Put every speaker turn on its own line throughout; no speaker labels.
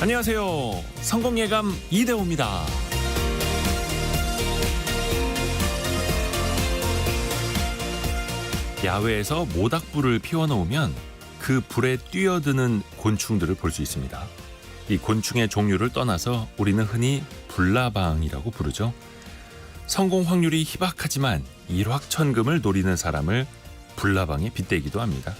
안녕하세요. 성공예감 이대호입니다. 야외에서 모닥불을 피워놓으면 그 불에 뛰어드는 곤충들을 볼 수 있습니다. 이 곤충의 종류를 떠나서 우리는 흔히 불나방이라고 부르죠. 성공 확률이 희박하지만 일확천금을 노리는 사람을 불나방에 빗대기도 합니다.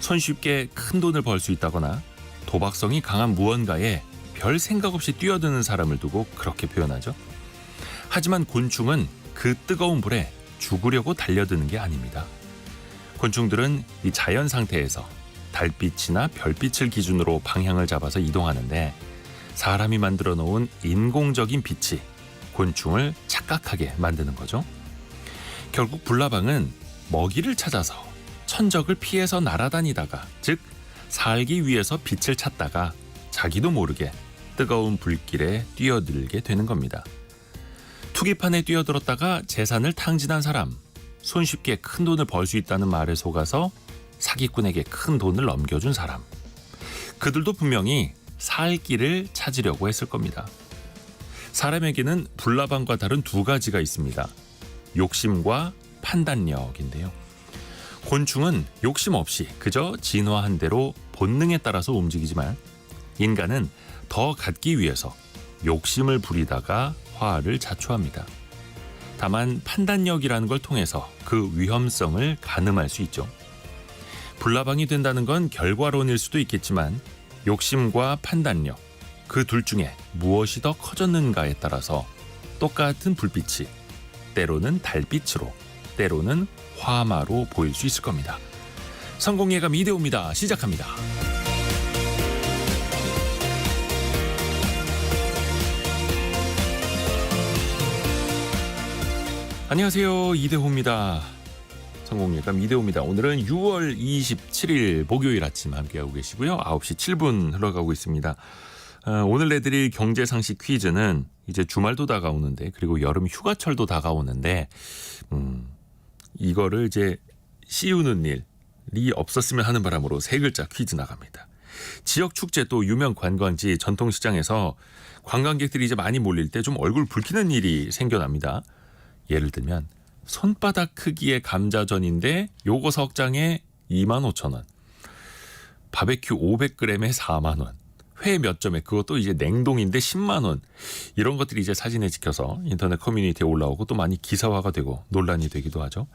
손쉽게 큰 돈을 벌 수 있다거나 도박성이 강한 무언가에 별 생각 없이 뛰어드는 사람을 두고 그렇게 표현하죠. 하지만 곤충은 그 뜨거운 불에 죽으려고 달려드는 게 아닙니다. 곤충들은 이 자연 상태에서 달빛이나 별빛을 기준으로 방향을 잡아서 이동하는데 사람이 만들어 놓은 인공적인 빛이 곤충을 착각하게 만드는 거죠. 결국 불나방은 먹이를 찾아서 천적을 피해서 날아다니다가, 즉 살기 위해서 빛을 찾다가 자기도 모르게 뜨거운 불길에 뛰어들게 되는 겁니다. 투기판에 뛰어들었다가 재산을 탕진한 사람, 손쉽게 큰 돈을 벌 수 있다는 말에 속아서 사기꾼에게 큰 돈을 넘겨준 사람, 그들도 분명히 살 길을 찾으려고 했을 겁니다. 사람에게는 불나방과 다른 두 가지가 있습니다. 욕심과 판단력인데요. 곤충은 욕심 없이 그저 진화한 대로 본능에 따라서 움직이지만 인간은 더 갖기 위해서 욕심을 부리다가 화를 자초합니다. 다만 판단력이라는 걸 통해서 그 위험성을 가늠할 수 있죠. 불나방이 된다는 건 결과론일 수도 있겠지만 욕심과 판단력, 그 둘 중에 무엇이 더 커졌는가에 따라서 똑같은 불빛이 때로는 달빛으로, 때로는 화마로 보일 수 있을 겁니다. 성공예감 이대호입니다. 시작합니다. 안녕하세요. 이대호입니다. 성공예감 이대호입니다. 오늘은 6월 27일 목요일 아침 함께하고 계시고요. 9시 7분 흘러가고 있습니다. 오늘 내드릴 경제상식 퀴즈는 이제 주말도 다가오는데, 그리고 여름 휴가철도 다가오는데 이거를 이제 씌우는 일이 없었으면 하는 바람으로 세 글자 퀴즈 나갑니다. 지역 축제 또 유명 관광지 전통시장에서 관광객들이 이제 많이 몰릴 때 좀 얼굴 붉히는 일이 생겨납니다. 예를 들면 손바닥 크기의 감자전인데 요거 석장에 25,000원, 바베큐 500g에 4만원, 회 몇 점에 그것도 이제 냉동인데 10만원, 이런 것들이 이제 사진에 찍혀서 인터넷 커뮤니티에 올라오고 또 많이 기사화가 되고 논란이 되기도 하죠.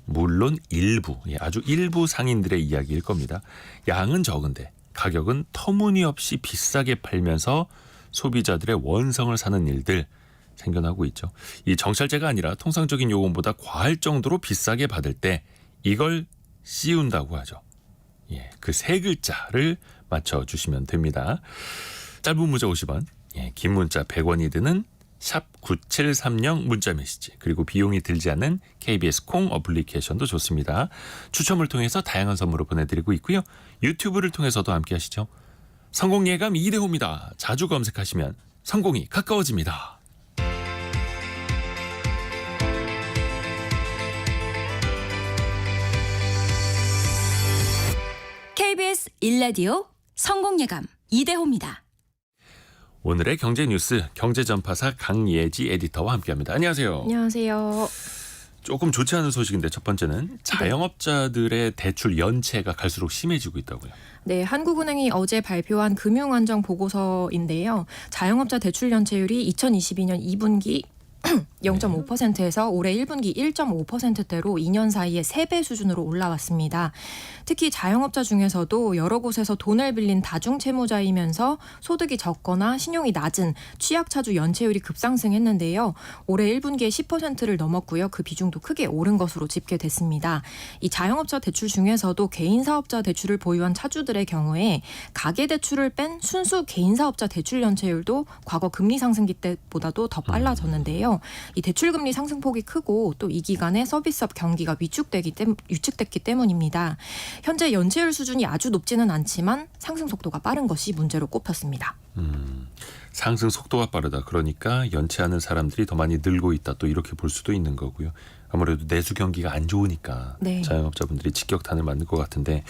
물론 일부, 아주 일부 상인들의 이야기일 겁니다. 양은 적은데 가격은 터무니없이 비싸게 팔면서 소비자들의 원성을 사는 일들 생겨나고 있죠. 이 정찰제가 아니라 통상적인 요금보다 과할 정도로 비싸게 받을 때 이걸 씌운다고 하죠. 그 세 글자를 맞춰주시면 됩니다. 짧은 문자 50원, 긴 문자 100원이 드는 샵 9730 문자 메시지, 그리고 비용이 들지 않는 KBS 콩 어플리케이션도 좋습니다. 추첨을 통해서 다양한 선물을 보내드리고 있고요. 유튜브를 통해서도 함께 하시죠. 성공예감 이대호입니다. 자주 검색하시면 성공이 가까워집니다.
KBS 1라디오 성공예감 이대호입니다.
오늘의 경제 뉴스 경제전파사 강예지 에디터와 함께합니다. 안녕하세요.
안녕하세요.
조금 좋지 않은 소식인데, 첫 번째는 자영업자들의 대출 연체가 갈수록 심해지고 있다고요.
네, 한국은행이 어제 발표한 금융안정 보고서인데요. 자영업자 대출 연체율이 2022년 2분기 0.5%에서 올해 1분기 1.5%대로 2년 사이에 3배 수준으로 올라왔습니다. 특히 자영업자 중에서도 여러 곳에서 돈을 빌린 다중채무자이면서 소득이 적거나 신용이 낮은 취약차주 연체율이 급상승했는데요. 올해 1분기에 10%를 넘었고요. 그 비중도 크게 오른 것으로 집계됐습니다. 이 자영업자 대출 중에서도 개인사업자 대출을 보유한 차주들의 경우에 가계대출을 뺀 순수 개인사업자 대출 연체율도 과거 금리 상승기 때보다도 더 빨라졌는데요. 이 대출금리 상승폭이 크고 또 이 기간에 서비스업 경기가 위축됐기 때문입니다. 현재 연체율 수준이 아주 높지는 않지만 상승 속도가 빠른 것이 문제로 꼽혔습니다.
상승 속도가 빠르다. 그러니까 연체하는 사람들이 더 많이 늘고 있다. 또 이렇게 볼 수도 있는 거고요. 아무래도 내수 경기가 안 좋으니까
네.
자영업자분들이 직격탄을 맞는 것 같은데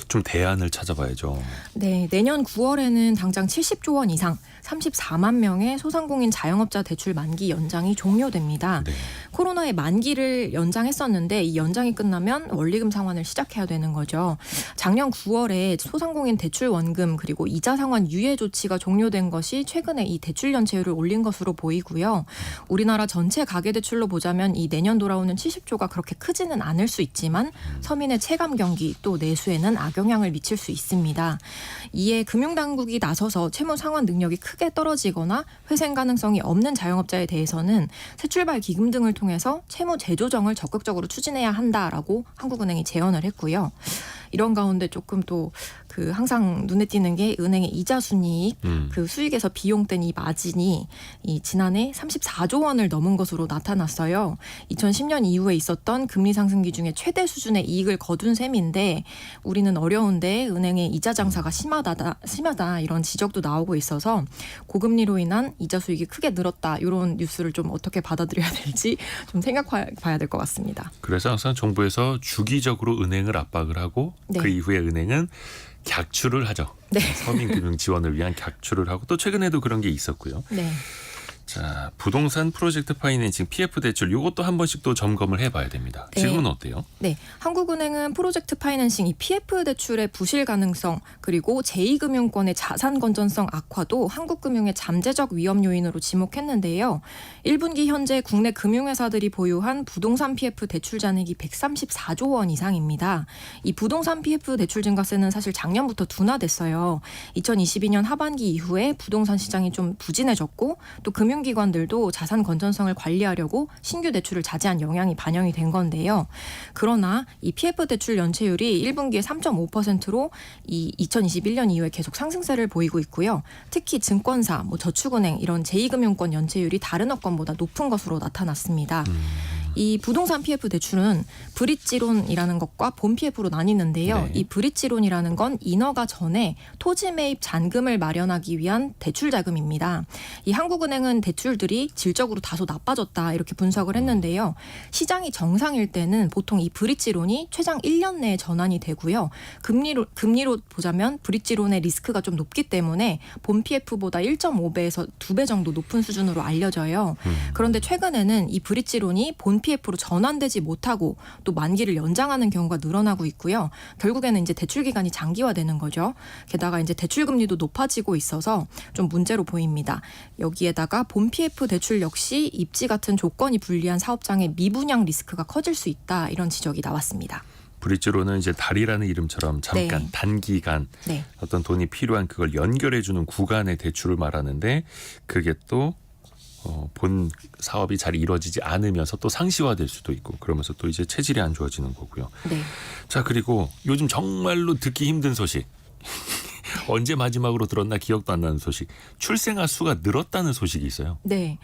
좀 대안을 찾아봐야죠.
네, 내년 9월에는 당장 70조 원 이상 34만 명의 소상공인 자영업자 대출 만기 연장이 종료됩니다.
네.
코로나의 만기를 연장했었는데 이 연장이 끝나면 원리금 상환을 시작해야 되는 거죠. 작년 9월에 소상공인 대출 원금 그리고 이자 상환 유예 조치가 종료된 것이 최근에 이 대출 연체율을 올린 것으로 보이고요. 우리나라 전체 가계대출로 보자면 이 내년 돌아오는 70조가 그렇게 크지는 않을 수 있지만 서민의 체감 경기 또 내수에는 악영향을 미칠 수 있습니다. 이에 금융당국이 나서서 채무 상환 능력이 크게 떨어지거나 회생 가능성이 없는 자영업자에 대해서는 새출발 기금 등을 통해서 채무 재조정을 적극적으로 추진해야 한다라고 한국은행이 제언을 했고요. 이런 가운데 조금 또 그 항상 눈에 띄는 게 은행의 이자 순이익, 그 수익에서 비용 뗀 이 마진이 이 지난해 34조 원을 넘은 것으로 나타났어요. 2010년 이후에 있었던 금리 상승기 중에 최대 수준의 이익을 거둔 셈인데 우리는 어려운데 은행의 이자 장사가 심하다 이런 지적도 나오고 있어서 고금리로 인한 이자 수익이 크게 늘었다 이런 뉴스를 좀 어떻게 받아들여야 될지 좀 생각해봐야 될 것 같습니다.
그래서 항상 정부에서 주기적으로 은행을 압박을 하고
네.
그 이후에 은행은 객출을 하죠.
네.
서민금융 지원을 위한 객출을 하고 또 최근에도 그런 게 있었고요.
네.
자, 부동산 프로젝트 파이낸싱 PF 대출 이것도 한 번씩 또 점검을 해봐야 됩니다.
네.
지금은 어때요?
네, 한국은행은 프로젝트 파이낸싱 이 PF 대출의 부실 가능성 그리고 제2금융권의 자산 건전성 악화도 한국금융의 잠재적 위험 요인으로 지목했는데요. 1분기 현재 국내 금융회사들이 보유한 부동산 PF 대출 잔액이 134조 원 이상입니다. 이 부동산 PF 대출 증가세는 사실 작년부터 둔화됐어요. 2022년 하반기 이후에 부동산 시장이 좀 부진해졌고 또 금융기관들도 자산 건전성을 관리하려고 신규 대출을 자제한 영향이 반영이 된 건데요. 그러나 이 PF 대출 연체율이 1분기에 3.5%로 이 2021년 이후에 계속 상승세를 보이고 있고요. 특히 증권사, 저축은행 이런 제2금융권 연체율이 다른 업권보다 높은 것으로 나타났습니다. 이 부동산 PF 대출은 브릿지론이라는 것과 본 PF로 나뉘는데요.
네.
이 브릿지론이라는 건 인허가 전에 토지 매입 잔금을 마련하기 위한 대출 자금입니다. 이 한국은행은 대출들이 질적으로 다소 나빠졌다 이렇게 분석을 했는데요. 시장이 정상일 때는 보통 이 브릿지론이 최장 1년 내에 전환이 되고요. 금리로 보자면 브릿지론의 리스크가 좀 높기 때문에 본 PF보다 1.5배에서 2배 정도 높은 수준으로 알려져요. 그런데 최근에는 이 브릿지론이 본 PF로 전환되지 못하고 또 만기를 연장하는 경우가 늘어나고 있고요. 결국에는 이제 대출 기간이 장기화되는 거죠. 게다가 이제 대출 금리도 높아지고 있어서 좀 문제로 보입니다. 여기에다가 본 PF 대출 역시 입지 같은 조건이 불리한 사업장의 미분양 리스크가 커질 수 있다 이런 지적이 나왔습니다.
브릿지로는 이제 달이라는 이름처럼 잠깐
네.
단기간
네.
어떤 돈이 필요한 그걸 연결해주는 구간의 대출을 말하는데 그게 또 본 사업이 잘 이루어지지 않으면서 또 상시화될 수도 있고 그러면서 또 이제 체질이 안 좋아지는 거고요.
네.
자, 그리고 요즘 정말로 듣기 힘든 소식. 언제 마지막으로 들었나 기억도 안 나는 소식. 출생아 수가 늘었다는 소식이 있어요.
네.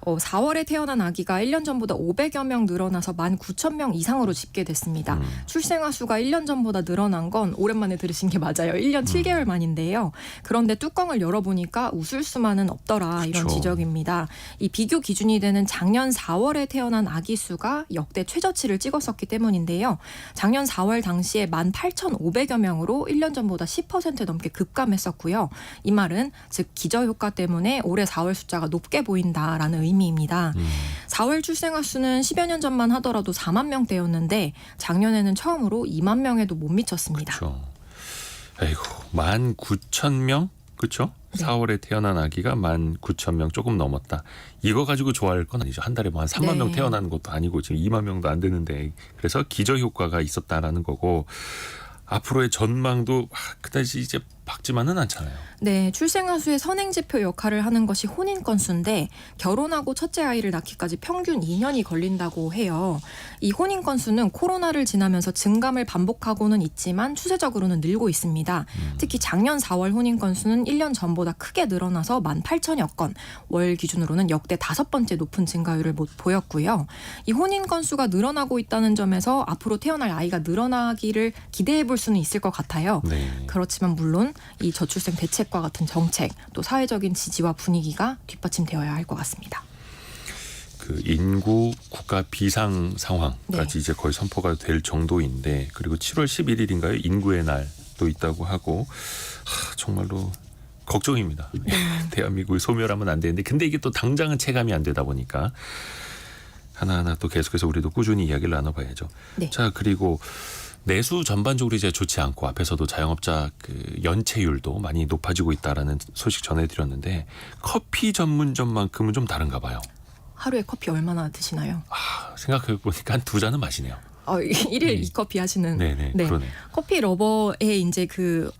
4월에 태어난 아기가 1년 전보다 500여 명 늘어나서 19,000명 이상으로 집계됐습니다. 출생아 수가 1년 전보다 늘어난 건 오랜만에 들으신 게 맞아요. 1년 7개월 만인데요. 그런데 뚜껑을 열어보니까 웃을 수만은 없더라 이런
그쵸.
지적입니다. 이 비교 기준이 되는 작년 4월에 태어난 아기 수가 역대 최저치를 찍었었기 때문인데요. 작년 4월 당시에 18,500여 명으로 1년 전보다 10% 넘게 급감했었고요. 이 말은 즉 기저효과 때문에 올해 4월 숫자가 높게 보인다라는 의미입니다. 4월 출생아 수는 10여 년 전만 하더라도 4만 명대였는데 작년에는 처음으로 2만 명에도 못 미쳤습니다.
그렇죠. 아이고, 19,000명? 그렇죠?
네.
4월에 태어난 아기가 19,000명 조금 넘었다. 이거 가지고 좋아할 건 아니죠. 한 달에 뭐 한 3만
네.
명 태어나는 것도 아니고 지금 2만 명도 안 되는데 그래서 기저효과가 있었다라는 거고 앞으로의 전망도 그다지 이제 밝지만은 않잖아요.
네, 출생아 수의 선행지표 역할을 하는 것이 혼인 건수인데 결혼하고 첫째 아이를 낳기까지 평균 2년이 걸린다고 해요. 이 혼인 건수는 코로나를 지나면서 증감을 반복하고는 있지만 추세적으로는 늘고 있습니다. 특히 작년 4월 혼인 건수는 1년 전보다 크게 늘어나서 18,000여 건, 월 기준으로는 역대 5번째 높은 증가율을 보였고요. 이 혼인 건수가 늘어나고 있다는 점에서 앞으로 태어날 아이가 늘어나기를 기대해 볼 수는 있을 것 같아요.
네.
그렇지만 물론 이 저출생 대책과 같은 정책 또 사회적인 지지와 분위기가 뒷받침되어야 할 것 같습니다.
그 인구 국가 비상 상황까지
네.
이제 거의 선포가 될 정도인데 그리고 7월 11일인가요? 인구의 날도 있다고 하고 정말로 걱정입니다. 대한민국이 소멸하면 안 되는데 근데 이게 또 당장은 체감이 안 되다 보니까 하나하나 또 계속해서 우리도 꾸준히 이야기를 나눠봐야죠.
네.
자 그리고 내수 전반적으로 이제 좋지 않고 앞에서도 자영업자 그 연체율도 많이 높아지고 있다라는 소식 전해드렸는데 커피 전문점만큼은 좀 다른가 봐요.
하루에 커피 얼마나 드시나요?
생각해 보니까 한 2잔은 마시네요.
일일 2커피 하시는.
네네
네.
그러네.
커피 러버의 이제 그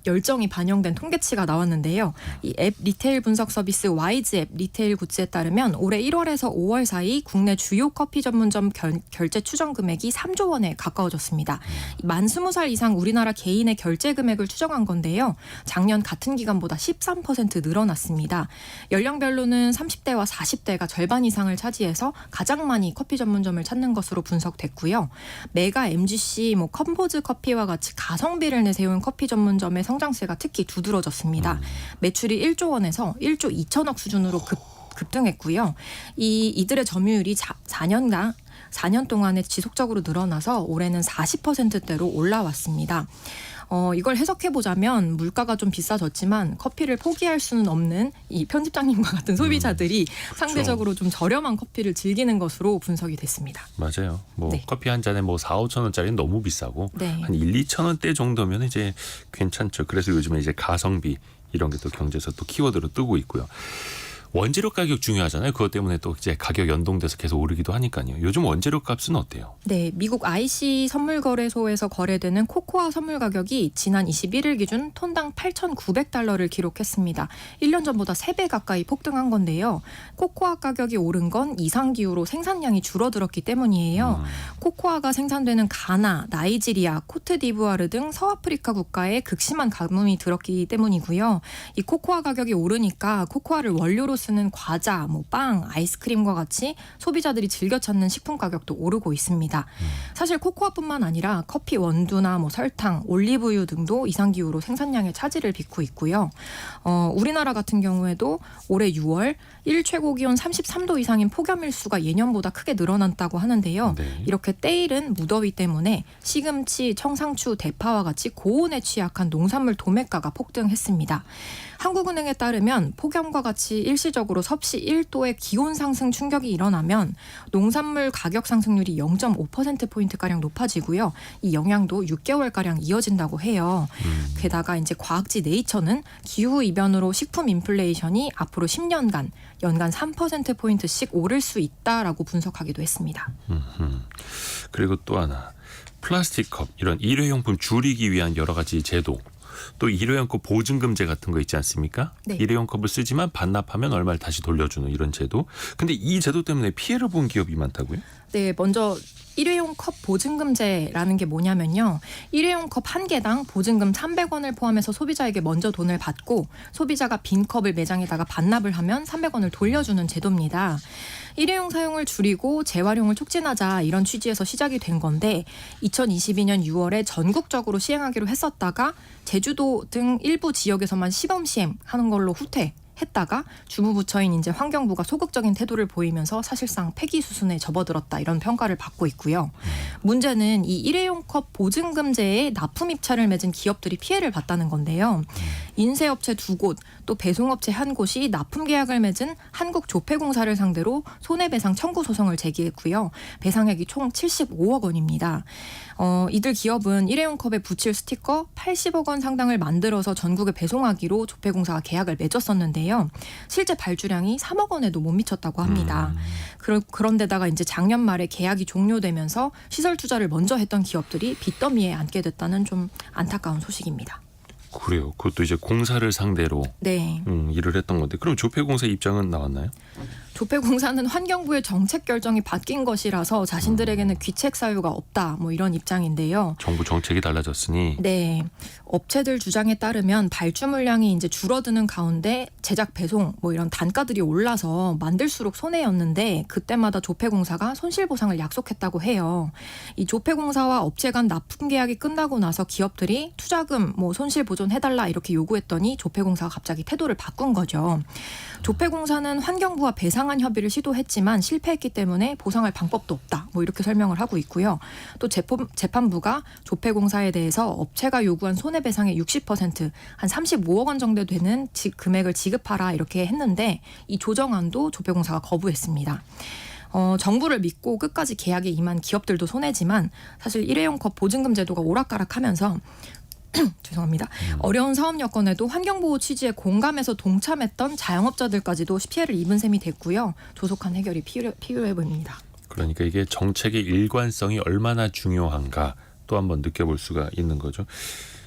열정이 반영된 통계치가 나왔는데요. 이 앱 리테일 분석 서비스 와이즈 앱 리테일 굿즈에 따르면 올해 1월에서 5월 사이 국내 주요 커피 전문점 결제 추정 금액이 3조 원에 가까워졌습니다. 만 20살 이상 우리나라 개인의 결제 금액을 추정한 건데요. 작년 같은 기간보다 13% 늘어났습니다. 연령별로는 30대와 40대가 절반 이상을 차지해서 가장 많이 커피 전문점을 찾는 것으로 분석됐고요. 메가 MGC, 컴포즈 커피와 같이 가성비를 내세운 커피 전문점의 성장세가 특히 두드러졌습니다. 매출이 1조 원에서 1조 2천억 수준으로 급등했고요. 이들의 점유율이 4년 동안에 지속적으로 늘어나서 올해는 40%대로 올라왔습니다. 이걸 해석해보자면 물가가 좀 비싸졌지만 커피를 포기할 수는 없는 이 편집장님과 같은 소비자들이 상대적으로 좀 저렴한 커피를 즐기는 것으로 분석이 됐습니다.
맞아요.
네.
커피 한 잔에 4-5천 원짜리는 너무 비싸고
네.
한 1-2천 원대 정도면 이제 괜찮죠. 그래서 요즘에 이제 가성비 이런 게 또 경제에서 또 키워드로 뜨고 있고요. 원재료 가격 중요하잖아요. 그것 때문에 또 이제 가격 연동돼서 계속 오르기도 하니까요. 요즘 원재료 값은 어때요?
네, 미국 IC 선물거래소에서 거래되는 코코아 선물 가격이 지난 21일 기준 톤당 8,900달러를 기록했습니다. 1년 전보다 3배 가까이 폭등한 건데요. 코코아 가격이 오른 건 이상기후로 생산량이 줄어들었기 때문이에요. 코코아가 생산되는 가나, 나이지리아, 코트디부아르 등 서아프리카 국가에 극심한 가뭄이 들었기 때문이고요. 이 코코아 가격이 오르니까 코코아를 원료로 쓰는 과자, 빵, 아이스크림과 같이 소비자들이 즐겨 찾는 식품 가격도 오르고 있습니다. 사실 코코아뿐만 아니라 커피 원두나 설탕, 올리브유 등도 이상기후로 생산량의 차질을 빚고 있고요. 우리나라 같은 경우에도 올해 6월 1최고 기온 33도 이상인 폭염일수가 예년보다 크게 늘어났다고 하는데요.
네.
이렇게 때이른 무더위 때문에 시금치, 청상추, 대파와 같이 고온에 취약한 농산물 도매가가 폭등했습니다. 한국은행에 따르면 폭염과 같이 일시적으로 섭씨 1도의 기온 상승 충격이 일어나면 농산물 가격 상승률이 0.5%포인트가량 높아지고요. 이 영향도 6개월가량 이어진다고 해요. 게다가 이제 과학지 네이처는 기후 이변으로 식품 인플레이션이 앞으로 10년간 연간 3%포인트씩 오를 수 있다라고 분석하기도 했습니다.
그리고 또 하나 플라스틱 컵 이런 일회용품 줄이기 위한 여러 가지 제도 또 일회용 컵 보증금제 같은 거 있지 않습니까?
네.
일회용 컵을 쓰지만 반납하면 얼마를 다시 돌려주는 이런 제도. 근데 이 제도 때문에 피해를 본 기업이 많다고요?
네, 먼저 일회용 컵 보증금제라는 게 뭐냐면요. 일회용 컵 한 개당 보증금 300원을 포함해서 소비자에게 먼저 돈을 받고 소비자가 빈 컵을 매장에다가 반납을 하면 300원을 돌려주는 제도입니다. 일회용 사용을 줄이고 재활용을 촉진하자 이런 취지에서 시작이 된 건데 2022년 6월에 전국적으로 시행하기로 했었다가 제주도 등 일부 지역에서만 시범 시행하는 걸로 후퇴했다가 주무부처인 이제 환경부가 소극적인 태도를 보이면서 사실상 폐기 수순에 접어들었다 이런 평가를 받고 있고요. 문제는 이 일회용 컵 보증금제에 납품 입찰을 맺은 기업들이 피해를 봤다는 건데요. 인쇄업체 2곳 또 배송업체 1곳이 납품 계약을 맺은 한국조폐공사를 상대로 손해배상 청구 소송을 제기했고요. 배상액이 총 75억 원입니다. 이들 기업은 일회용 컵에 붙일 스티커 80억 원 상당을 만들어서 전국에 배송하기로 조폐공사가 계약을 맺었었는데요. 실제 발주량이 3억 원에도 못 미쳤다고 합니다. 그런데다가 이제 작년 말에 계약이 종료되면서 시설 투자를 먼저 했던 기업들이 빚더미에 앉게 됐다는 좀 안타까운 소식입니다.
그래요. 그것도 이제 공사를 상대로
네.
일을 했던 건데 그럼 조폐공사 입장은 나왔나요?
조폐공사는 환경부의 정책 결정이 바뀐 것이라서 자신들에게는 귀책 사유가 없다 이런 입장인데요.
정부 정책이 달라졌으니
네. 업체들 주장에 따르면 발주 물량이 이제 줄어드는 가운데 제작 배송 이런 단가들이 올라서 만들수록 손해였는데 그때마다 조폐공사가 손실보상을 약속했다고 해요. 이 조폐공사와 업체 간 납품 계약이 끝나고 나서 기업들이 투자금 손실 보존해달라 이렇게 요구했더니 조폐공사가 갑자기 태도를 바꾼 거죠. 조폐공사는 환경부와 배상 다양한 협의를 시도했지만 실패했기 때문에 보상할 방법도 없다. 뭐 이렇게 설명을 하고 있고요. 또 재판부가 조폐공사에 대해서 업체가 요구한 손해배상의 60%, 한 35억 원 정도 되는 금액을 지급하라 이렇게 했는데 이 조정안도 조폐공사가 거부했습니다. 정부를 믿고 끝까지 계약에 임한 기업들도 손해지만 사실 일회용 컵 보증금 제도가 오락가락하면서 죄송합니다. 어려운 사업 여건에도 환경보호 취지에 공감해서 동참했던 자영업자들까지도 피해를 입은 셈이 됐고요. 조속한 해결이 필요해 보입니다.
그러니까 이게 정책의 일관성이 얼마나 중요한가 또 한번 느껴볼 수가 있는 거죠.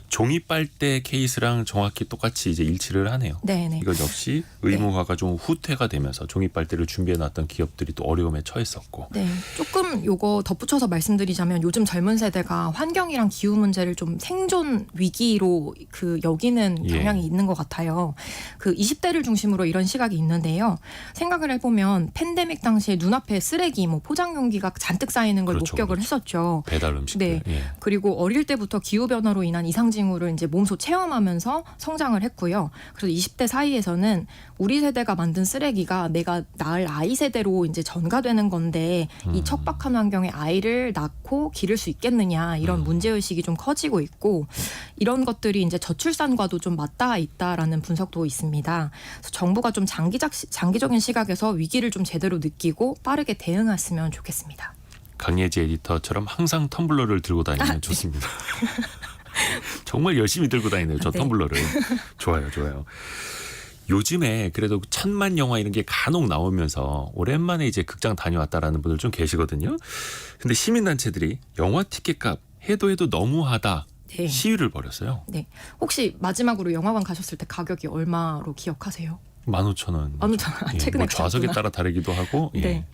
종이 빨대 케이스랑 정확히 똑같이 이제 일치를 하네요.
네네.
이것 역시 의무화가 좀 후퇴가 되면서 종이 빨대를 준비해놨던 기업들이 또 어려움에 처했었고.
네, 조금 요거 덧붙여서 말씀드리자면 요즘 젊은 세대가 환경이랑 기후 문제를 좀 생존 위기로 여기는 경향이 있는 것 같아요. 20대를 중심으로 이런 시각이 있는데요. 생각을 해보면 팬데믹 당시에 눈앞에 쓰레기, 포장 용기가 잔뜩 쌓이는 걸 목격을 했었죠.
배달 음식들.
네. 그리고 어릴 때부터 기후 변화로 인한 이상징후를 이제 몸소 체험하면서 성장을 했고요. 그래서 20대 사이에서는 우리 세대가 만든 쓰레기가 내가 낳을 아이 세대로 이제 전가되는 건데 이 척박한 환경에 아이를 낳고 기를 수 있겠느냐 이런 문제의식이 좀 커지고 있고 이런 것들이 이제 저출산과도 좀 맞닿아 있다라는 분석도 있습니다. 그래서 정부가 좀 장기적인 시각에서 위기를 좀 제대로 느끼고 빠르게 대응했으면 좋겠습니다.
강예지 에디터처럼 항상 텀블러를 들고 다니면 좋습니다. 정말 열심히 들고 다니네요. 저
네.
텀블러를. 좋아요. 요즘에 그래도 천만 영화 이런 게 간혹 나오면서 오랜만에 이제 극장 다녀왔다라는 분들 좀 계시거든요. 근데 시민단체들이 영화 티켓값 해도 너무하다.
네.
시위를 벌였어요.
네. 혹시 마지막으로 영화관 가셨을 때 가격이 얼마로 기억하세요?
15,000원.
15,000원. 최근에
좌석에
가셨구나.
따라 다르기도 하고. 예.
네.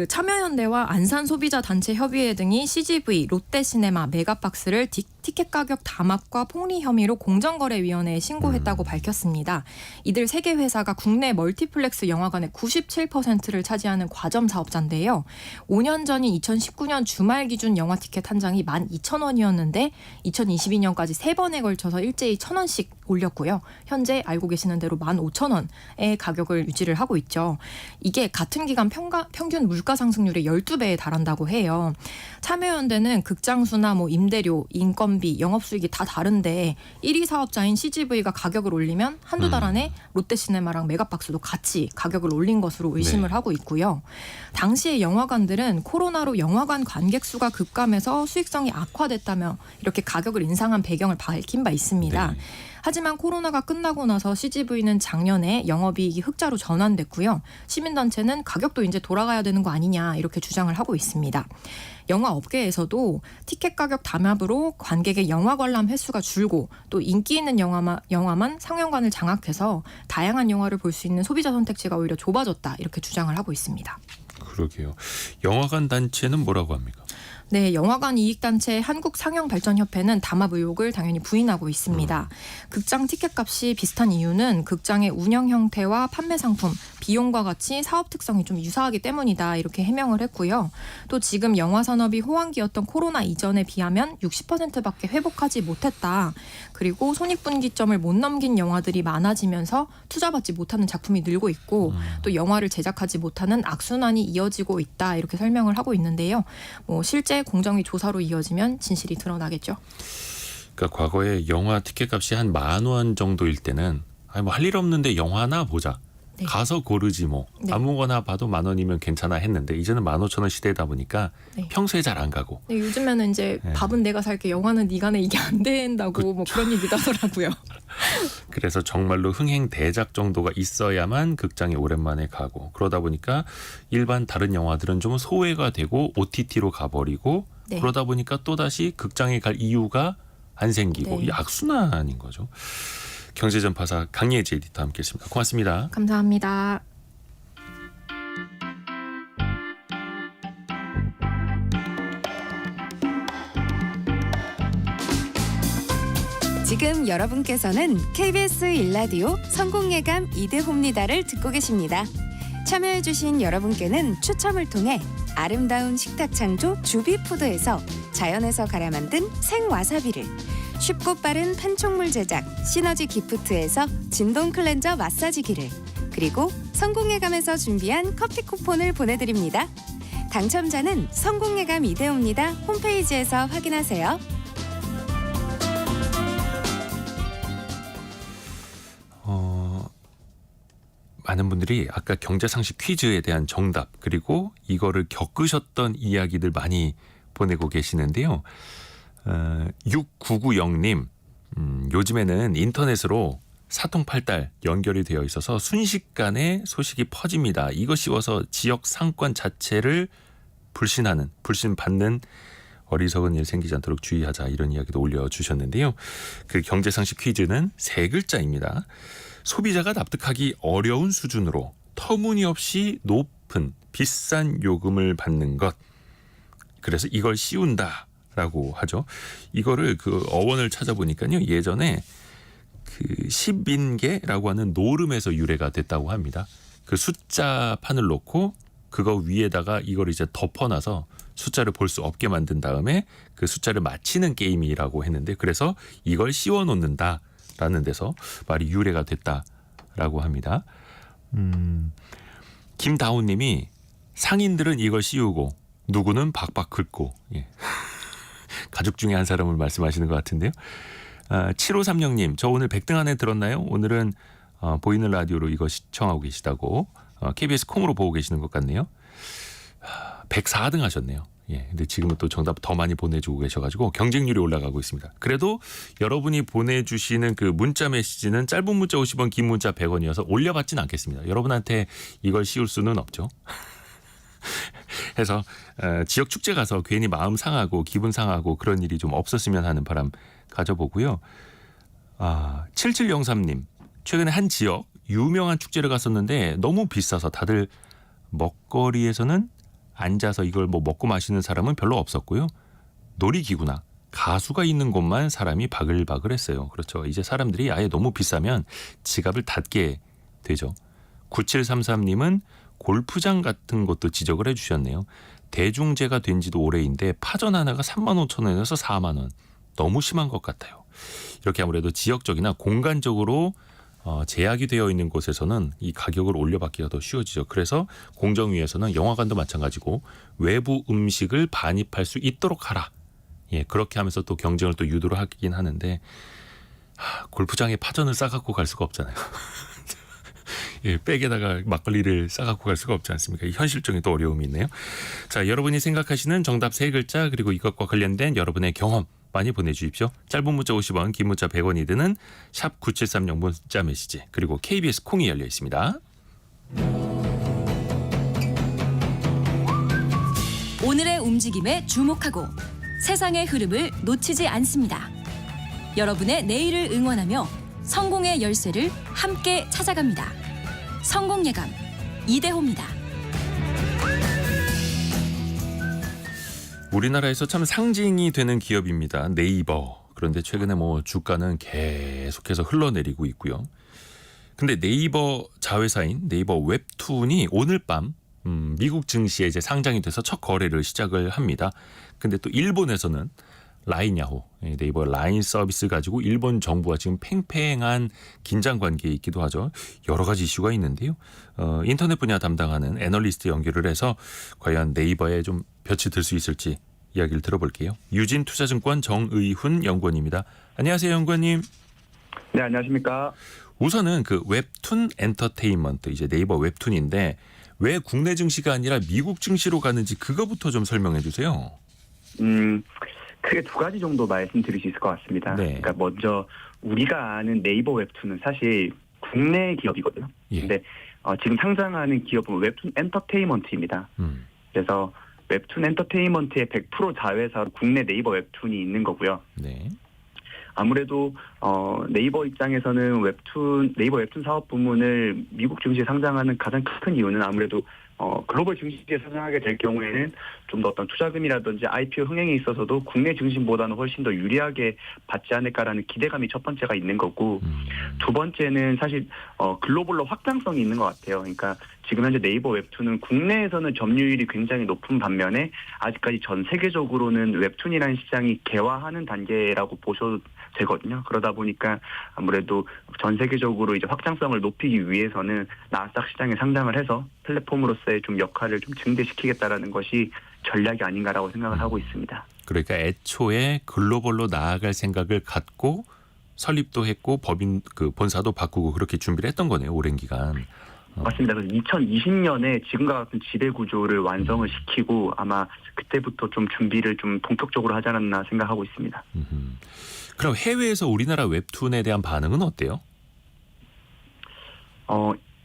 참여연대와 안산소비자단체협의회 등이 CGV, 롯데시네마, 메가박스를 티켓 가격 담합과 폭리 혐의로 공정거래위원회에 신고했다고 밝혔습니다. 이들 3개 회사가 국내 멀티플렉스 영화관의 97%를 차지하는 과점 사업자인데요. 5년 전인 2019년 주말 기준 영화 티켓 한 장이 12,000원이었는데 2022년까지 3번에 걸쳐서 일제히 1,000원씩 올렸고요. 현재 알고 계시는 대로 15,000원의 가격을 유지를 하고 있죠. 이게 같은 기간 평균 물가 상승률의 12배에 달한다고 해요. 참여연대는 극장수나 임대료, 인건비, 영업수익이 다 다른데 1위 사업자인 CGV가 가격을 올리면 한두 달 안에 롯데시네마랑 메가박스도 같이 가격을 올린 것으로 의심을 하고 있고요. 당시에 영화관들은 코로나로 영화관 관객 수가 급감해서 수익성이 악화됐다며 이렇게 가격을 인상한 배경을 밝힌 바 있습니다.
네.
하지만 코로나가 끝나고 나서 CGV는 작년에 영업이익이 흑자로 전환됐고요. 시민단체는 가격도 이제 돌아가야 되는 거 아니냐 이렇게 주장을 하고 있습니다. 영화 업계에서도 티켓 가격 담합으로 관객의 영화 관람 횟수가 줄고 또 인기 있는 영화만 상영관을 장악해서 다양한 영화를 볼 수 있는 소비자 선택지가 오히려 좁아졌다 이렇게 주장을 하고 있습니다.
그러게요. 영화관 단체는 뭐라고 합니까?
네, 영화관 이익단체 한국상영발전협회는 담합 의혹을 당연히 부인하고 있습니다. 극장 티켓값이 비슷한 이유는 극장의 운영 형태와 판매 상품, 비용과 같이 사업 특성이 좀 유사하기 때문이다 이렇게 해명을 했고요. 또 지금 영화 산업이 호황기였던 코로나 이전에 비하면 60%밖에 회복하지 못했다. 그리고 손익분기점을 못 넘긴 영화들이 많아지면서 투자받지 못하는 작품이 늘고 있고 또 영화를 제작하지 못하는 악순환이 이어지고 있다 이렇게 설명을 하고 있는데요. 실제 공정위 조사로 이어지면 진실이 드러나겠죠.
그러니까 과거에 영화 티켓값이 한 10,000원 정도일 때는 할 일 없는데 영화나 보자.
네.
가서 고르지
네.
아무거나 봐도 10,000원이면 괜찮아 했는데 이제는 15,000원 시대다 보니까
네.
평소에 잘 안 가고.
네, 요즘에는 이제
네.
밥은 내가 살게 영화는 네가 내 이게 안 된다고 그런 얘기도 하더라고요.
그래서 정말로 흥행 대작 정도가 있어야만 극장에 오랜만에 가고 그러다 보니까 일반 다른 영화들은 좀 소외가 되고 OTT로 가버리고
네.
그러다 보니까 또다시 극장에 갈 이유가 안 생기고
네.
이 악순환인 거죠. 경제전파사 강예지 에디터 함께했습니다. 고맙습니다.
감사합니다.
지금 여러분께서는 KBS 일라디오 성공예감 이대호입니다를 듣고 계십니다. 참여해주신 여러분께는 추첨을 통해 아름다운 식탁 창조 주비푸드에서 자연에서 갈아 만든 생와사비를, 쉽고 빠른 판촉물 제작 시너지 기프트에서 진동 클렌저 마사지기를, 그리고 성공예감에서 준비한 커피 쿠폰을 보내드립니다. 당첨자는 성공예감 이대호입니다. 홈페이지에서 확인하세요.
많은 분들이 아까 경제상식 퀴즈에 대한 정답 그리고 이거를 겪으셨던 이야기들 많이 보내고 계시는데요. 6990님 요즘에는 인터넷으로 사통팔달 연결이 되어 있어서 순식간에 소식이 퍼집니다. 이거 씌워서 지역 상권 자체를 불신받는 어리석은 일 생기지 않도록 주의하자 이런 이야기도 올려주셨는데요. 그 경제상식 퀴즈는 세 글자입니다. 소비자가 납득하기 어려운 수준으로 터무니없이 높은 비싼 요금을 받는 것. 그래서 이걸 씌운다라고 하죠. 이거를 그 어원을 찾아보니까요. 예전에 그 십인계라고 하는 노름에서 유래가 됐다고 합니다. 그 숫자판을 놓고 그거 위에다가 이걸 이제 덮어놔서 숫자를 볼 수 없게 만든 다음에 그 숫자를 맞히는 게임이라고 했는데 그래서 이걸 씌워 놓는다라는 데서 말이 유래가 됐다라고 합니다. 김다운님이 상인들은 이걸 씌우고 누구는 박박 긁고 예. 가족 중에 한 사람을 말씀하시는 것 같은데요. 7530님 저 오늘 100등 안에 들었나요? 오늘은 보이는 라디오로 이거 시청하고 계시다고 KBS 콩으로 보고 계시는 것 같네요. 104등 하셨네요. 예, 근데 지금은 또 정답 더 많이 보내주고 계셔가지고 경쟁률이 올라가고 있습니다. 그래도 여러분이 보내주시는 그 문자 메시지는 짧은 문자 50원, 긴 문자 100원이어서 올려받진 않겠습니다. 여러분한테 이걸 씌울 수는 없죠. 해서 지역 축제 가서 괜히 마음 상하고 기분 상하고 그런 일이 좀 없었으면 하는 바람 가져보고요. 7703님 최근에 한 지역 유명한 축제를 갔었는데 너무 비싸서 다들 먹거리에서는 앉아서 이걸 뭐 먹고 마시는 사람은 별로 없었고요. 놀이기구나 가수가 있는 곳만 사람이 바글바글했어요. 그렇죠. 이제 사람들이 아예 너무 비싸면 지갑을 닫게 되죠. 9733님은 골프장 같은 것도 지적을 해주셨네요. 대중재가 된 지도 오래인데 파전 하나가 35,000원에서 4만 원. 너무 심한 것 같아요. 이렇게 아무래도 지역적이나 공간적으로 제약이 되어 있는 곳에서는 이 가격을 올려받기가 더 쉬워지죠. 그래서 공정위에서는 영화관도 마찬가지고 외부 음식을 반입할 수 있도록 하라. 예, 그렇게 하면서 또 경쟁을 또 유도를 하긴 하는데 골프장에 파전을 싸갖고 갈 수가 없잖아요. 예, 백에다가 막걸리를 싸갖고 갈 수가 없지 않습니까? 이 현실적인 또 어려움이 있네요. 자, 여러분이 생각하시는 정답 세 글자 그리고 이것과 관련된 여러분의 경험 많이 보내주십시오. 짧은 문자 50원, 긴 문자 100원이 드는 샵 9730 문자 메시지 그리고 KBS 콩이 열려 있습니다.
오늘의 움직임에 주목하고 세상의 흐름을 놓치지 않습니다. 여러분의 내일을 응원하며 성공의 열쇠를 함께 찾아갑니다. 성공예감 이대호입니다.
우리나라에서 참 상징이 되는 기업입니다. 네이버. 그런데 최근에 뭐 주가는 계속해서 흘러내리고 있고요. 근데 네이버 자회사인 네이버 웹툰이 오늘 밤 미국 증시에 이제 상장이 돼서 첫 거래를 시작을 합니다. 근데 또 일본에서는 라인야호, 네이버 라인 서비스 가지고 일본 정부와 지금 팽팽한 긴장 관계에 있기도 하죠. 여러 가지 이슈가 있는데요. 인터넷 분야 담당하는 애널리스트 연결을 해서 과연 네이버에 좀 볕이 들 수 있을지 이야기를 들어볼게요. 유진투자증권 정의훈 연구원입니다. 안녕하세요, 연구원님.
네, 안녕하십니까.
우선은 그 웹툰 엔터테인먼트, 이제 네이버 웹툰인데 왜 국내 증시가 아니라 미국 증시로 가는지 그거부터 좀 설명해 주세요.
크게 두 가지 정도 말씀드릴 수 있을 것 같습니다.
네.
그러니까 먼저 우리가 아는 네이버 웹툰은 사실 국내 기업이거든요.
예.
근데 지금 상장하는 기업은 웹툰 엔터테인먼트입니다. 그래서 웹툰 엔터테인먼트의 100% 자회사로 국내 네이버 웹툰이 있는 거고요.
네.
아무래도 네이버 입장에서는 네이버 웹툰 사업 부문을 미국 증시에 상장하는 가장 큰 이유는 아무래도 글로벌 증시에 상장하게 될 경우에는 좀 더 어떤 투자금이라든지 IPO 흥행에 있어서도 국내 증시보다는 훨씬 더 유리하게 받지 않을까라는 기대감이 첫 번째가 있는 거고, 두 번째는 사실 글로벌로 확장성이 있는 것 같아요. 그러니까 지금 현재 네이버 웹툰은 국내에서는 점유율이 굉장히 높은 반면에 아직까지 전 세계적으로는 웹툰이라는 시장이 개화하는 단계라고 보셔도 되거든요. 그러다 보니까 아무래도 전 세계적으로 이제 확장성을 높이기 위해서는 나스닥 시장에 상장을 해서 플랫폼으로서의 좀 역할을 좀 증대시키겠다라는 것이 전략이 아닌가라고 생각을 하고 있습니다.
그러니까 애초에 글로벌로 나아갈 생각을 갖고 설립도 했고 법인 그 본사도 바꾸고 그렇게 준비를 했던 거네요. 오랜 기간.
맞습니다. 그래서 2020년에 지금과 같은 지배 구조를 완성을 시키고 아마 그때부터 좀 준비를 좀 본격적으로 하지 않았나 생각하고 있습니다.
그럼 해외에서 우리나라 웹툰에 대한 반응은 어때요?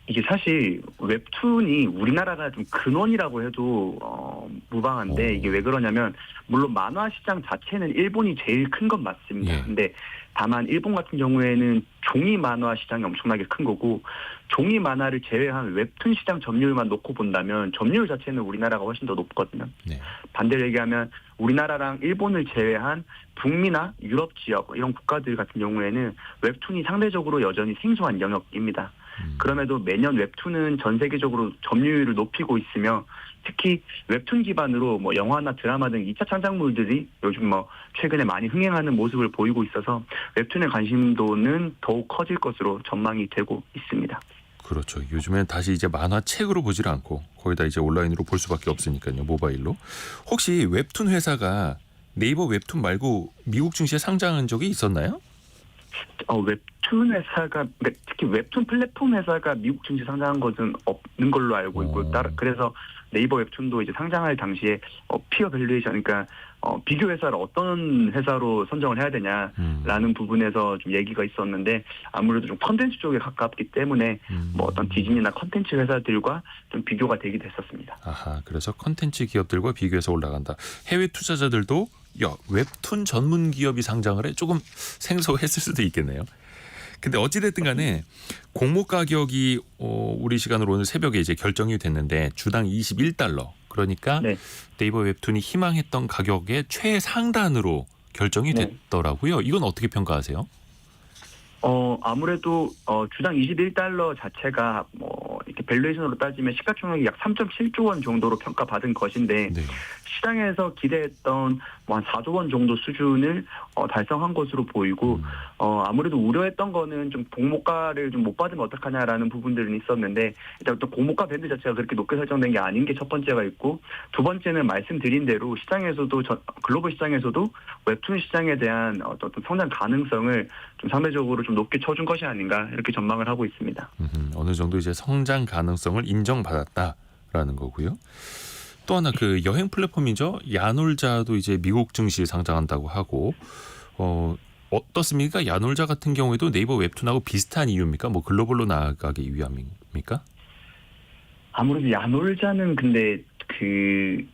이게 사실 웹툰이 우리나라가 좀 근원이라고 해도 무방한데 이게 왜 그러냐면 물론 만화 시장 자체는 일본이 제일 큰 건 맞습니다.
예.
근데 다만 일본 같은 경우에는 종이 만화 시장이 엄청나게 큰 거고 종이 만화를 제외한 웹툰 시장 점유율만 놓고 본다면 점유율 자체는 우리나라가 훨씬 더 높거든요.
네.
반대로 얘기하면 우리나라랑 일본을 제외한 북미나 유럽 지역 이런 국가들 같은 경우에는 웹툰이 상대적으로 여전히 생소한 영역입니다. 그럼에도 매년 웹툰은 전 세계적으로 점유율을 높이고 있으며 특히 웹툰 기반으로 뭐 영화나 드라마 등 2차 창작물들이 요즘 뭐 최근에 많이 흥행하는 모습을 보이고 있어서 웹툰의 관심도는 더욱 커질 것으로 전망이 되고 있습니다.
그렇죠. 요즘엔 다시 이제 만화책으로 보질 않고 거의 다 이제 온라인으로 볼 수밖에 없으니까요. 모바일로. 혹시 웹툰 회사가 네이버 웹툰 말고 미국 증시에 상장한 적이 있었나요?
웹툰 회사가 특히 웹툰 플랫폼 회사가 미국 증시 상장한 것은 없는 걸로 알고 있고 그래서 네이버 웹툰도 이제 상장할 당시에 피어 밸류에이션 그러니까 비교 회사를 어떤 회사로 선정을 해야 되냐라는 부분에서 좀 얘기가 있었는데 아무래도 좀 컨텐츠 쪽에 가깝기 때문에 뭐 어떤 디즈니나 컨텐츠 회사들과 좀 비교가 되기도 했었습니다.
아하, 그래서 컨텐츠 기업들과 비교해서 올라간다. 해외 투자자들도 웹툰 전문 기업이 상장을 해 조금 생소했을 수도 있겠네요. 근데 어찌됐든 간에 공모 가격이 우리 시간으로 오늘 새벽에 이제 결정이 됐는데 주당 21달러. 그러니까
네.
네이버 웹툰이 희망했던 가격의 최상단으로 결정이
네.
됐더라고요. 이건 어떻게 평가하세요?
아무래도 주당 21달러 자체가 뭐 이렇게 밸류에이션으로 따지면 시가총액이 약 3.7조 원 정도로 평가받은 것인데
네.
시장에서 기대했던 뭐 한 4조 원 정도 수준을 달성한 것으로 보이고 아무래도 우려했던 거는 좀 공모가를 좀 못 받으면 어떡하냐라는 부분들은 있었는데 일단 또 공모가 밴드 자체가 그렇게 높게 설정된 게 아닌 게 첫 번째가 있고 두 번째는 말씀드린 대로 시장에서도 글로벌 시장에서도 웹툰 시장에 대한 어떤 성장 가능성을 좀 상대적으로 좀 높게 쳐준 것이 아닌가 이렇게 전망을 하고 있습니다.
어느 정도 이제 성장 가능성을 인정받았다라는 거고요. 또 하나 그 여행 플랫폼이죠. 야놀자도 이제 미국 증시에 상장한다고 하고 어떻습니까? 야놀자 같은 경우에도 네이버 웹툰하고 비슷한 이유입니까? 뭐 글로벌로 나아가기 위함입니까?
아무래도 야놀자는 근데 그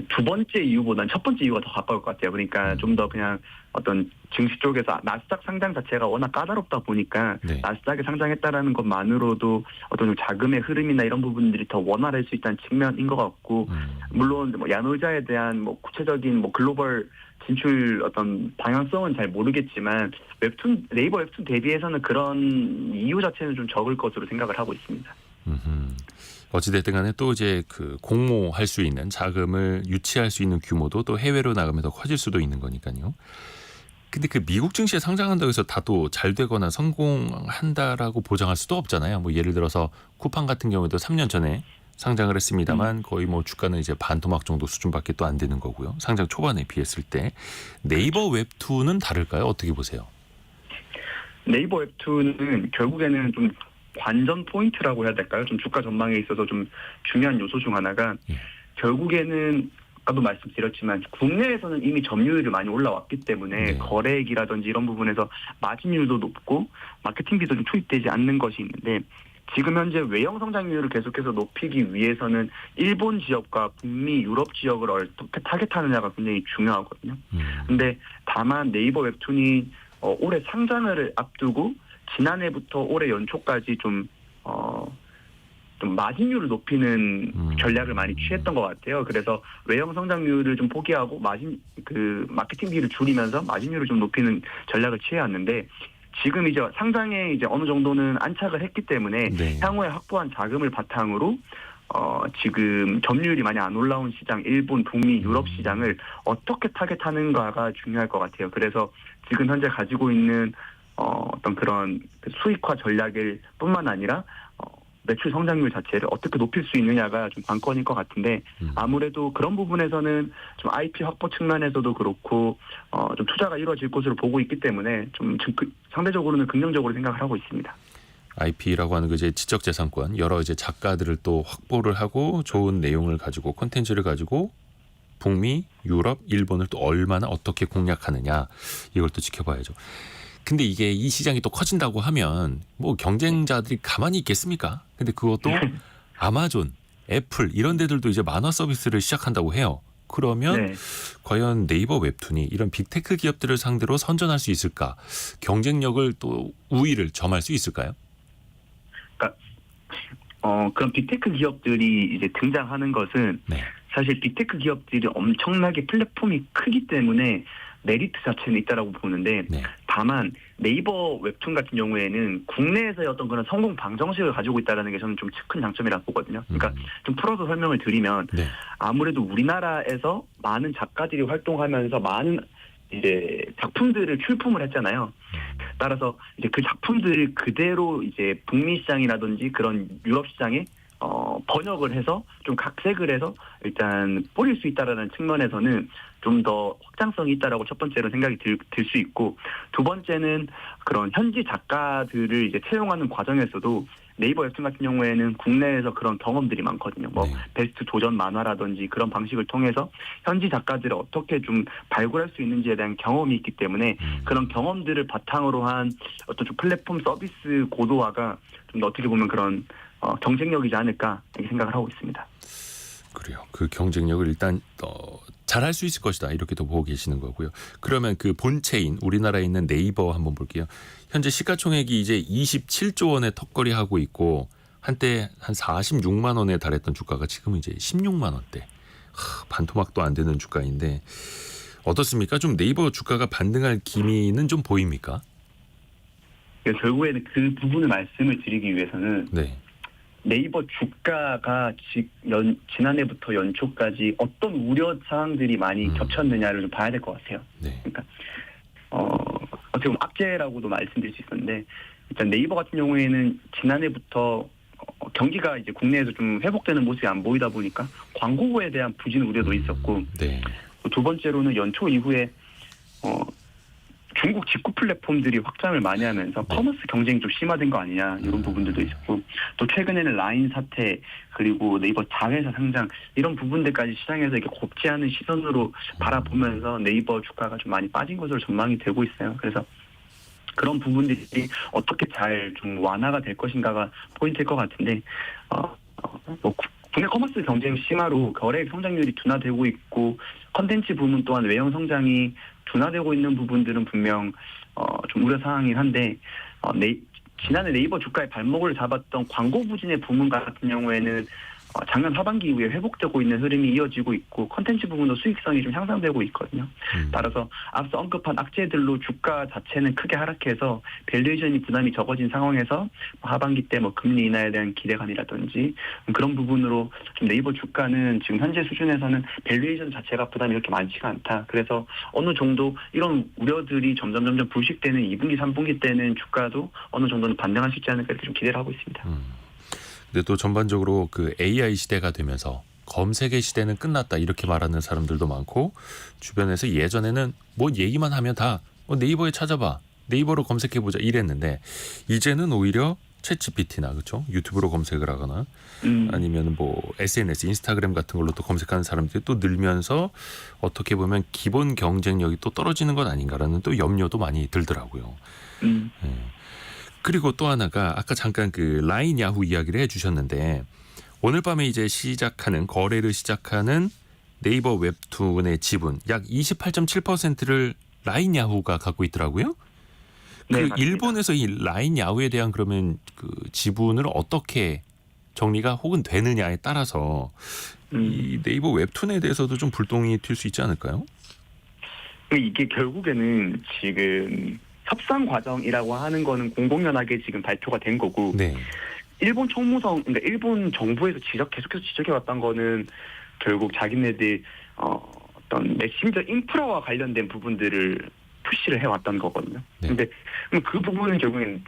두 번째 이유보다는 첫 번째 이유가 더 가까울 것 같아요. 그러니까 좀 더 그냥 어떤 증시 쪽에서 나스닥 상장 자체가 워낙 까다롭다 보니까
네.
나스닥에 상장했다라는 것만으로도 어떤 자금의 흐름이나 이런 부분들이 더 원활할 수 있다는 측면인 것 같고 물론 뭐 야놀자에 대한 뭐 구체적인 뭐 글로벌 진출 어떤 방향성은 잘 모르겠지만 네이버 웹툰 대비해서는 그런 이유 자체는 좀 적을 것으로 생각을 하고 있습니다.
어찌됐든 간에 또 이제 그 공모할 수 있는 자금을 유치할 수 있는 규모도 또 해외로 나가면 더 커질 수도 있는 거니까요. 근데 그 미국 증시에 상장한다고 해서 다도 잘 되거나 성공한다라고 보장할 수도 없잖아요. 뭐 예를 들어서 쿠팡 같은 경우에도 3년 전에 상장을 했습니다만 거의 뭐 주가는 이제 반토막 정도 수준밖에 또 안 되는 거고요. 상장 초반에 비했을 때 네이버 웹툰은 다를까요? 어떻게 보세요? 네이버
웹툰은 결국에는 좀 관전 포인트라고 해야 될까요? 좀 주가 전망에 있어서 좀 중요한 요소 중 하나가 결국에는 아까도 말씀드렸지만 국내에서는 이미 점유율이 많이 올라왔기 때문에 거래액이라든지 이런 부분에서 마진율도 높고 마케팅비도 좀 투입되지 않는 것이 있는데 지금 현재 외형 성장률을 계속해서 높이기 위해서는 일본 지역과 북미, 유럽 지역을 어떻게 타겟하느냐가 굉장히 중요하거든요. 근데 다만 네이버 웹툰이 올해 상장을 앞두고 지난해부터 올해 연초까지 좀 마진율을 높이는 전략을 많이 취했던 것 같아요. 그래서 외형 성장률을 좀 포기하고 마케팅비를 줄이면서 마진율을 좀 높이는 전략을 취해왔는데 지금 이제 상장에 이제 어느 정도는 안착을 했기 때문에 향후에 확보한 자금을 바탕으로 지금 점유율이 많이 안 올라온 시장, 일본, 북미, 유럽 시장을 어떻게 타겟하는가가 중요할 것 같아요. 그래서 지금 현재 가지고 있는 어떤 그런 수익화 전략일 뿐만 아니라 매출 성장률 자체를 어떻게 높일 수 있느냐가 좀 관건일 것 같은데 아무래도 그런 부분에서는 좀 IP 확보 측면에서도 그렇고 좀 투자가 이루어질 것으로 보고 있기 때문에 좀 상대적으로는 긍정적으로 생각을 하고 있습니다.
IP라고 하는 그 이제 지적재산권 여러 이제 작가들을 또 확보를 하고 좋은 내용을 가지고 콘텐츠를 가지고 북미, 유럽, 일본을 또 얼마나 어떻게 공략하느냐 이걸 또 지켜봐야죠. 근데 이게 이 시장이 또 커진다고 하면 뭐 경쟁자들이 가만히 있겠습니까? 근데 그것도 아마존, 애플 이런 데들도 이제 만화 서비스를 시작한다고 해요. 그러면
네.
과연 네이버 웹툰이 이런 빅테크 기업들을 상대로 선전할 수 있을까? 경쟁력을 또 우위를 점할 수 있을까요?
그런 빅테크 기업들이 이제 등장하는 것은
네.
사실 빅테크 기업들이 엄청나게 플랫폼이 크기 때문에 메리트 자체는 있다라고 보는데
네.
다만 네이버 웹툰 같은 경우에는 국내에서의 어떤 그런 성공 방정식을 가지고 있다는 게 저는 좀 큰 장점이라고 보거든요. 그러니까 좀 풀어서 설명을 드리면
네.
아무래도 우리나라에서 많은 작가들이 활동하면서 많은 이제 작품들을 출품을 했잖아요. 따라서 이제 그 작품들을 그대로 이제 북미 시장이라든지 그런 유럽 시장에 번역을 해서 좀 각색을 해서 일단 뿌릴 수 있다라는 측면에서는 좀 더 확장성이 있다라고 첫 번째로 생각이 들 수 있고 두 번째는 그런 현지 작가들을 이제 채용하는 과정에서도 네이버 웹툰 같은 경우에는 국내에서 그런 경험들이 많거든요. 뭐
네.
베스트 도전 만화라든지 그런 방식을 통해서 현지 작가들을 어떻게 좀 발굴할 수 있는지에 대한 경험이 있기 때문에 그런 경험들을 바탕으로 한 어떤 좀 플랫폼 서비스 고도화가 좀 어떻게 보면 그런 경쟁력이지 않을까 이렇게 생각을 하고 있습니다.
그래요. 그 경쟁력을 일단 잘할 수 있을 것이다 이렇게도 보고 계시는 거고요. 그러면 그 본체인 우리나라에 있는 네이버 한번 볼게요. 현재 시가총액이 이제 27조 원에 턱걸이하고 있고 한때 한 46만 원에 달했던 주가가 지금은 이제 16만 원대. 반토막도 안 되는 주가인데 어떻습니까? 좀 네이버 주가가 반등할 기미는 좀 보입니까?
결국에는 그 부분을 말씀을 드리기 위해서는
네.
네이버 주가가 지난해부터 연초까지 어떤 우려 사항들이 많이 겹쳤느냐를 좀 봐야 될 것 같아요.
네.
그러니까 어떻게 보면 악재라고도 말씀드릴 수 있었는데 일단 네이버 같은 경우에는 지난해부터 경기가 이제 국내에서 좀 회복되는 모습이 안 보이다 보니까 광고에 대한 부진 우려도 있었고
네.
두 번째로는 연초 이후에 중국 직구 플랫폼들이 확장을 많이 하면서 커머스 경쟁이 좀 심화된 거 아니냐 이런 부분들도 있었고 또 최근에는 라인 사태 그리고 네이버 자회사 상장 이런 부분들까지 시장에서 이렇게 곱지 않은 시선으로 바라보면서 네이버 주가가 좀 많이 빠진 것으로 전망이 되고 있어요. 그래서 그런 부분들이 어떻게 잘 좀 완화가 될 것인가가 포인트일 것 같은데 뭐 국내 커머스 경쟁 심화로 거래액 성장률이 둔화되고 있고 컨텐츠 부문 또한 외형 성장이 둔화되고 있는 부분들은 분명 좀 우려 사항이긴 한데 지난해 네이버 주가의 발목을 잡았던 광고 부진의 부문 같은 경우에는 작년 하반기 이후에 회복되고 있는 흐름이 이어지고 있고 컨텐츠 부분도 수익성이 좀 향상되고 있거든요. 따라서 앞서 언급한 악재들로 주가 자체는 크게 하락해서 밸류에이션이 부담이 적어진 상황에서 하반기 때 뭐 금리 인하에 대한 기대감이라든지 그런 부분으로 좀 네이버 주가는 지금 현재 수준에서는 밸류에이션 자체가 부담이 그렇게 많지가 않다. 그래서 어느 정도 이런 우려들이 점점 불식되는 2분기, 3분기 때는 주가도 어느 정도는 반등할 수 있지 않을까 이렇게 좀 기대를 하고 있습니다.
근데 또 전반적으로 그 AI 시대가 되면서 검색의 시대는 끝났다 이렇게 말하는 사람들도 많고 주변에서 예전에는 뭐 얘기만 하면 다 네이버에 찾아봐 네이버로 검색해보자 이랬는데 이제는 오히려 챗GPT나 그렇죠 유튜브로 검색을 하거나 아니면 뭐 SNS 인스타그램 같은 걸로 또 검색하는 사람들이 또 늘면서 어떻게 보면 기본 경쟁력이 또 떨어지는 것 아닌가라는 또 염려도 많이 들더라고요. 그리고 또 하나가 아까 잠깐 그 라인 야후 이야기를 해주셨는데 오늘 밤에 이제 거래를 시작하는 네이버 웹툰의 지분 약 28.7%를 라인 야후가 갖고 있더라고요.
네,
그
맞습니다.
일본에서 이 라인 야후에 대한 그러면 그 지분을 어떻게 정리가 혹은 되느냐에 따라서 이 네이버 웹툰에 대해서도 좀 불똥이 튈 수 있지 않을까요?
이게 결국에는 지금 협상 과정이라고 하는 거는 공공연하게 지금 발표가 된 거고
네.
일본 총무성 그러니까 일본 정부에서 계속해서 지적해왔던 거는 결국 자기네들 어떤 메신저 인프라와 관련된 부분들을 푸시를 해왔던 거거든요.
네.
근데 그럼 그 부분은 결국엔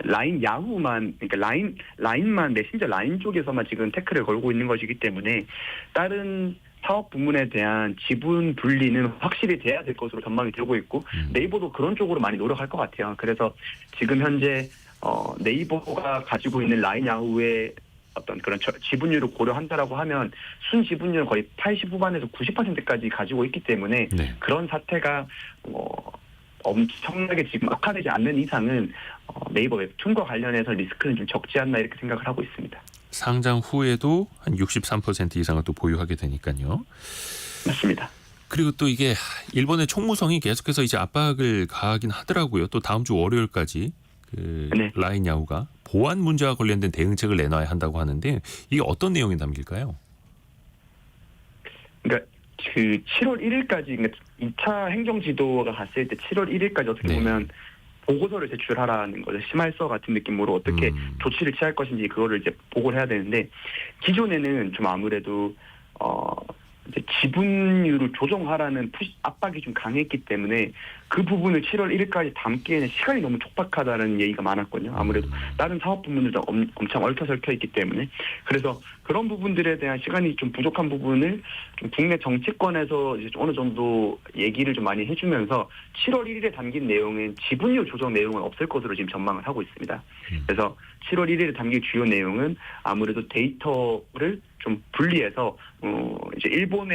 라인 야후만, 그러니까 라인만, 메신저 라인 쪽에서만 지금 태클을 걸고 있는 것이기 때문에 다른 사업 부문에 대한 지분 분리는 확실히 돼야 될 것으로 전망이 되고 있고 네이버도 그런 쪽으로 많이 노력할 것 같아요. 그래서 지금 현재 네이버가 가지고 있는 라인 야후의 어떤 그런 지분율을 고려한다라고 하면 순 지분율은 거의 80 후반에서 90%까지 가지고 있기 때문에
네.
그런 사태가 엄청나게 지금 악화되지 않는 이상은 네이버 웹툰과 관련해서 리스크는 좀 적지 않나 이렇게 생각을 하고 있습니다.
상장 후에도 한 63% 이상을 또 보유하게 되니까요.
맞습니다.
그리고 또 이게 일본의 총무성이 계속해서 이제 압박을 가하긴 하더라고요. 또 다음 주 월요일까지 그
네.
라인 야후가 보안 문제와 관련된 대응책을 내놔야 한다고 하는데 이게 어떤 내용이 담길까요?
그러니까 그 7월 1일까지 그러니까 2차 행정 지도가 갔을 때 7월 1일까지 어떻게
네.
보면 보고서를 제출하라는 거죠. 심할서 같은 느낌으로 어떻게 조치를 취할 것인지 그거를 이제 보고를 해야 되는데 기존에는 좀 아무래도 이제 지분율을 조정하라는 압박이 좀 강했기 때문에 그 부분을 7월 1일까지 담기에는 시간이 너무 촉박하다는 얘기가 많았거든요. 아무래도 다른 사업 부문들도 엄청 얽혀설켜 있기 때문에 그래서 그런 부분들에 대한 시간이 좀 부족한 부분을 좀 국내 정치권에서 이제 어느 정도 얘기를 좀 많이 해주면서 7월 1일에 담긴 내용은 지분율 조정 내용은 없을 것으로 지금 전망을 하고 있습니다. 그래서 7월 1일에 담긴 주요 내용은 아무래도 데이터를 좀 분리해서 이제 일본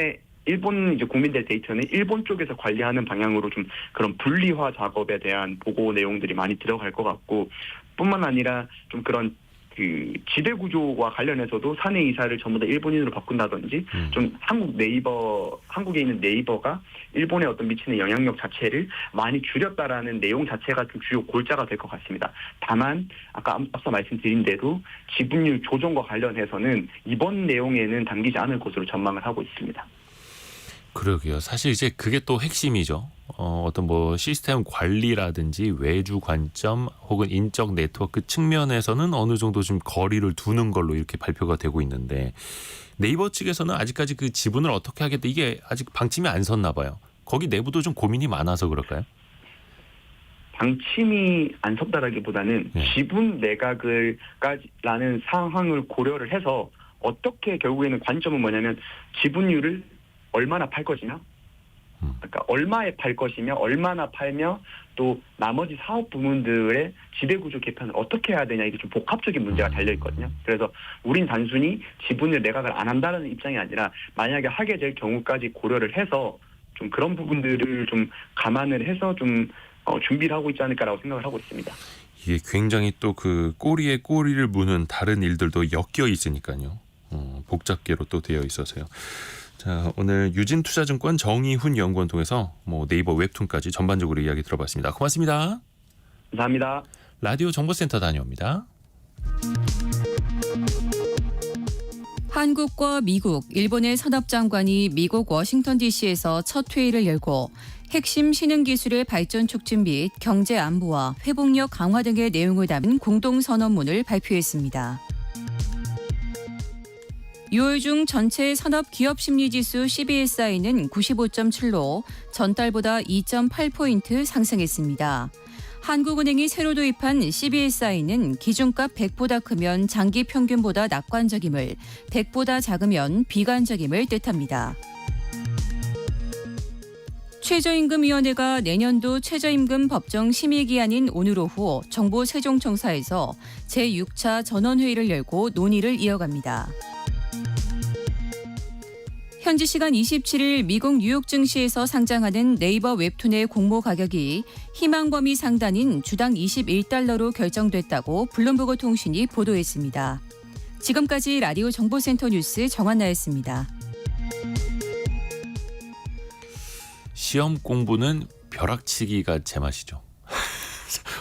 이제 국민들 데이터는 일본 쪽에서 관리하는 방향으로 좀 그런 분리화 작업에 대한 보고 내용들이 많이 들어갈 것 같고 뿐만 아니라 좀 그런 그 지배 구조와 관련해서도 사내 이사를 전부 다 일본인으로 바꾼다든지 좀 한국에 있는 네이버가 일본에 어떤 미치는 영향력 자체를 많이 줄였다라는 내용 자체가 좀 주요 골자가 될 것 같습니다. 다만 아까 앞서 말씀드린 대로 지분율 조정과 관련해서는 이번 내용에는 담기지 않을 것으로 전망을 하고 있습니다.
그러게요. 사실 이제 그게 또 핵심이죠. 어떤 뭐 시스템 관리라든지 외주 관점 혹은 인적 네트워크 측면에서는 어느 정도 좀 거리를 두는 걸로 이렇게 발표가 되고 있는데 네이버 측에서는 아직까지 그 지분을 어떻게 하겠다 이게 아직 방침이 안 섰나 봐요. 거기 내부도 좀 고민이 많아서 그럴까요?
방침이 안 섰다라기보다는
네.
지분 매각을라는 상황을 고려를 해서 어떻게 결국에는 관점은 뭐냐면 지분율을 얼마나 팔 것이냐, 그러니까 얼마에 팔 것이며 얼마나 팔며 또 나머지 사업 부문들의 지배구조 개편을 어떻게 해야 되냐 이게 좀 복합적인 문제가 달려 있거든요. 그래서 우린 단순히 지분을 매각을 안 한다는 입장이 아니라 만약에 하게 될 경우까지 고려를 해서 좀 그런 부분들을 좀 감안을 해서 좀 준비를 하고 있지 않을까라고 생각을 하고 있습니다.
이게 굉장히 또 그 꼬리에 꼬리를 무는 다른 일들도 엮여 있으니까요. 복잡계로 또 되어 있어서요. 자, 오늘 유진투자증권 정의훈 연구원 통해서 뭐 네이버 웹툰까지 전반적으로 이야기 들어봤습니다. 고맙습니다.
감사합니다.
라디오 정보센터 다녀옵니다.
한국과 미국, 일본의 산업장관이 미국 워싱턴 DC에서 첫 회의를 열고 핵심 신흥기술의 발전 촉진 및 경제 안보와 회복력 강화 등의 내용을 담은 공동선언문을 발표했습니다. 6월 중 전체 산업기업심리지수 CBSI는 95.7로 전달보다 2.8포인트 상승했습니다. 한국은행이 새로 도입한 CBSI는 기준값 100보다 크면 장기 평균보다 낙관적임을, 100보다 작으면 비관적임을 뜻합니다. 최저임금위원회가 내년도 최저임금 법정 심의기한인 오늘 오후 정부세종청사에서 제6차 전원회의를 열고 논의를 이어갑니다. 현지 시간 27일 미국 뉴욕 증시에서 상장하는 네이버 웹툰의 공모 가격이 희망 범위 상단인 주당 21달러로 결정됐다고 블룸버그 통신이 보도했습니다. 지금까지 라디오 정보센터 뉴스 정한나였습니다.
시험 공부는 벼락치기가 제맛이죠.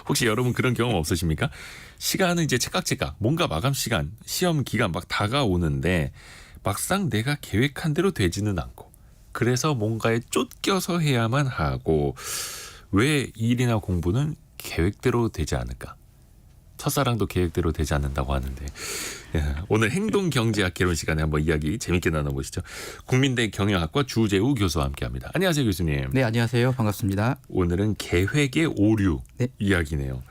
혹시 여러분 그런 경험 없으십니까? 시간은 이제 째깍째깍 뭔가 마감 시간, 시험 기간 막 다가오는데 막상 내가 계획한 대로 되지는 않고 그래서 뭔가에 쫓겨서 해야만 하고 왜 일이나 공부는 계획대로 되지 않을까? 첫사랑도 계획대로 되지 않는다고 하는데 예, 오늘 행동경제학 개론 시간에 한번 이야기 재밌게 나눠보시죠. 국민대 경영학과 주재우 교수와 함께합니다. 안녕하세요 교수님.
네, 안녕하세요. 반갑습니다.
오늘은 계획의 오류
네.
이야기네요.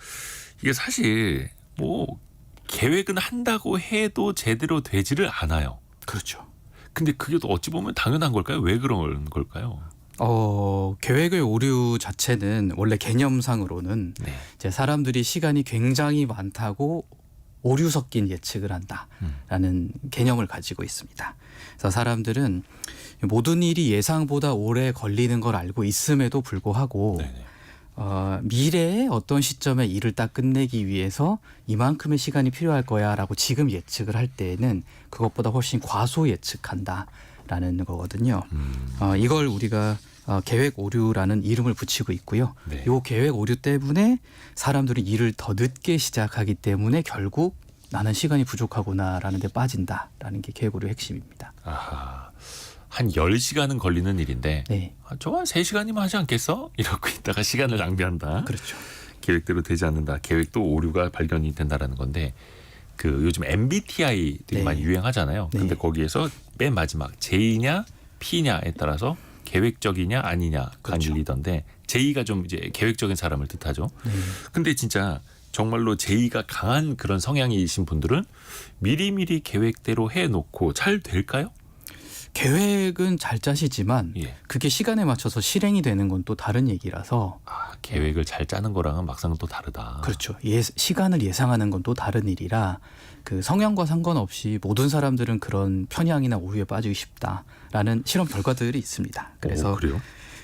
이게 사실 뭐 계획은 한다고 해도 제대로 되지를 않아요.
그렇죠.
근데 그게 또 어찌 보면 당연한 걸까요? 왜 그런 걸까요?
계획의 오류 자체는 원래 개념상으로는
네.
이제 사람들이 시간이 굉장히 많다고 오류 섞인 예측을 한다라는 개념을 가지고 있습니다. 그래서 사람들은 모든 일이 예상보다 오래 걸리는 걸 알고 있음에도 불구하고
네네.
미래의 어떤 시점에 일을 딱 끝내기 위해서 이만큼의 시간이 필요할 거야라고 지금 예측을 할 때에는 그것보다 훨씬 과소 예측한다라는 거거든요. 이걸 우리가 계획 오류라는 이름을 붙이고 있고요.
네.
이 계획 오류 때문에 사람들이 일을 더 늦게 시작하기 때문에 결국 나는 시간이 부족하구나라는 데 빠진다라는 게 계획 오류의 핵심입니다.
아하. 한 10시간은 걸리는 일인데
네,
저한 3시간이면 하지 않겠어? 이러고 있다가 시간을 낭비한다.
그렇죠.
계획대로 되지 않는다. 계획도 오류가 발견이 된다라는 건데 그 요즘 MBTI 되게
네.
많이 유행하잖아요.
네.
근데 거기에서 맨 마지막 J냐 P냐에 따라서 계획적이냐 아니냐
그렇죠.
갈리던데 J가 좀 이제 계획적인 사람을 뜻하죠.
네.
근데 진짜 정말로 J가 강한 그런 성향이신 분들은 미리미리 계획대로 해놓고 잘 될까요?
계획은 잘 짜시지만
예.
그게 시간에 맞춰서 실행이 되는 건 또 다른 얘기라서
계획을 잘 짜는 거랑은 막상 또 다르다.
그렇죠. 시간을 예상하는 건 또 다른 일이라 그 성향과 상관없이 모든 사람들은 그런 편향이나 오류에 빠지기 쉽다라는 실험 결과들이 있습니다. 그래서
그래요?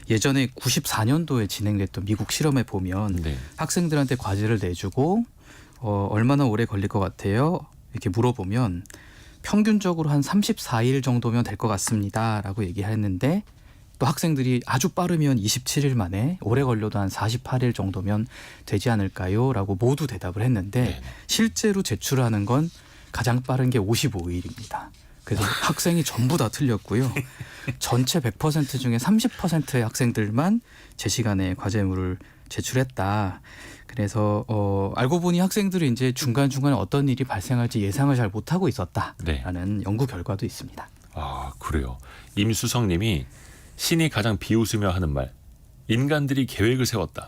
예전에 94년도에 진행됐던 미국 실험에 보면
네.
학생들한테 과제를 내주고 얼마나 오래 걸릴 것 같아요? 이렇게 물어보면 평균적으로 한 34일 정도면 될 것 같습니다라고 얘기했는데 또 학생들이 아주 빠르면 27일 만에 오래 걸려도 한 48일 정도면 되지 않을까요? 라고 모두 대답을 했는데
네네.
실제로 제출하는 건 가장 빠른 게 55일입니다. 그래서 학생이 전부 다 틀렸고요. 전체 100% 중에 30%의 학생들만 제 시간에 과제물을 제출했다. 그래서 알고 보니 학생들이 이제 중간중간에 어떤 일이 발생할지 예상을 잘 못하고 있었다라는 연구 결과도 있습니다.
아, 그래요. 임수성 님이 신이 가장 비웃으며 하는 말. 인간들이 계획을 세웠다.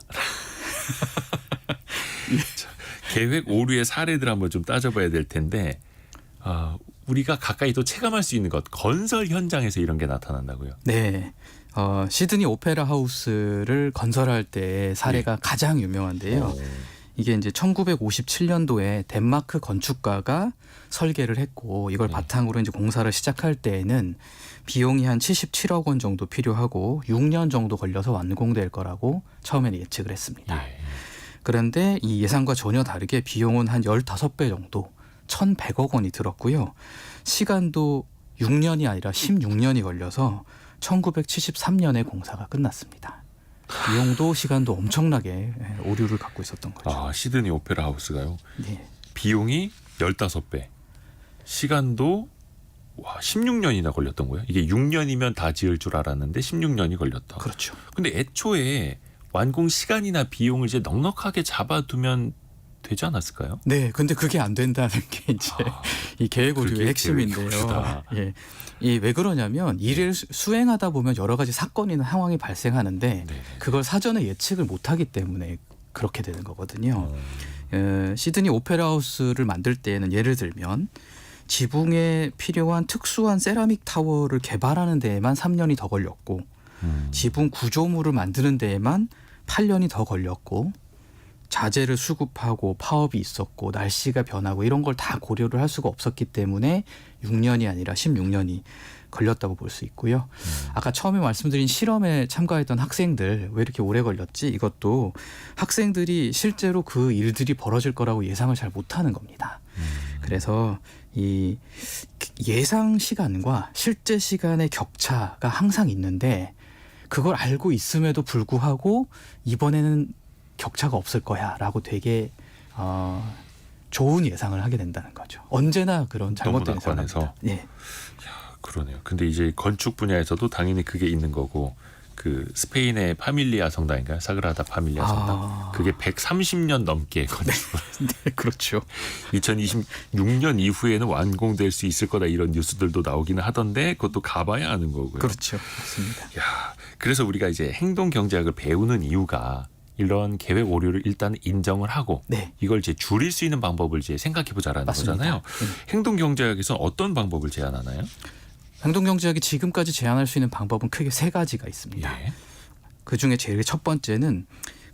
자, 계획 오류의 사례들 한번 좀 따져봐야 될 텐데 우리가 가까이 또 체감할 수 있는 것. 건설 현장에서 이런 게 나타난다고요.
네. 시드니 오페라 하우스를 건설할 때 사례가 가장 유명한데요. 이게 이제 1957년도에 덴마크 건축가가 설계를 했고 이걸 바탕으로 이제 공사를 시작할 때에는 비용이 한 77억 원 정도 필요하고 6년 정도 걸려서 완공될 거라고 처음에는 예측을 했습니다.
예.
그런데 이 예상과 전혀 다르게 비용은 한 15배 정도 1,100억 원이 들었고요. 시간도 6년이 아니라 16년이 걸려서 1973년에 공사가 끝났습니다. 비용도 시간도 엄청나게 오류를 갖고 있었던 거죠.
시드니 오페라 하우스가요.
네.
비용이 15배. 시간도 16년이나 걸렸던 거예요. 이게 6년이면 다 지을 줄 알았는데 16년이 걸렸다.
그렇죠.
근데 애초에 완공 시간이나 비용을 이제 넉넉하게 잡아두면 되지 않았을까요?
네, 근데 그게 안 된다는 게 이제 이 계획 오류의
그게
핵심인데요.
계획 오류다.
예. 왜 그러냐면 일을 수행하다 보면 여러 가지 사건이나 상황이 발생하는데
네네.
그걸 사전에 예측을 못하기 때문에 그렇게 되는 거거든요. 시드니 오페라 하우스를 만들 때에는 예를 들면 지붕에 필요한 특수한 세라믹 타워를 개발하는 데에만 3년이 더 걸렸고 지붕 구조물을 만드는 데에만 8년이 더 걸렸고 자재를 수급하고 파업이 있었고 날씨가 변하고 이런 걸 다 고려를 할 수가 없었기 때문에 6년이 아니라 16년이 걸렸다고 볼 수 있고요. 아까 처음에 말씀드린 실험에 참가했던 학생들 왜 이렇게 오래 걸렸지? 이것도 학생들이 실제로 그 일들이 벌어질 거라고 예상을 잘 못하는 겁니다. 그래서 이 예상 시간과 실제 시간의 격차가 항상 있는데 그걸 알고 있음에도 불구하고 이번에는 격차가 없을 거야라고 되게 좋은 예상을 하게 된다는 거죠. 언제나 그런 잘못된
너무 낙관해서.
예상입니다. 예.
그러네요. 근데 이제 건축 분야에서도 당연히 그게 있는 거고 그 스페인의 파밀리아 성당인가요? 사그라다 파밀리아 성당. 그게 130년 넘게 건축을.
네, 그렇죠.
2026년 이후에는 완공될 수 있을 거다 이런 뉴스들도 나오기는 하던데 그것도 가봐야 아는 거고요.
그렇죠. 맞습니다.
야, 그래서 우리가 이제 행동 경제학을 배우는 이유가 이런 계획 오류를 일단 인정을 하고
네.
이걸 이제 줄일 수 있는 방법을 이제 생각해 보자라는
맞습니다.
거잖아요. 행동 경제학에서 어떤 방법을 제안하나요?
행동경제학이 지금까지 제안할 수 있는 방법은 크게 세 가지가 있습니다.
예.
그중에 제일 첫 번째는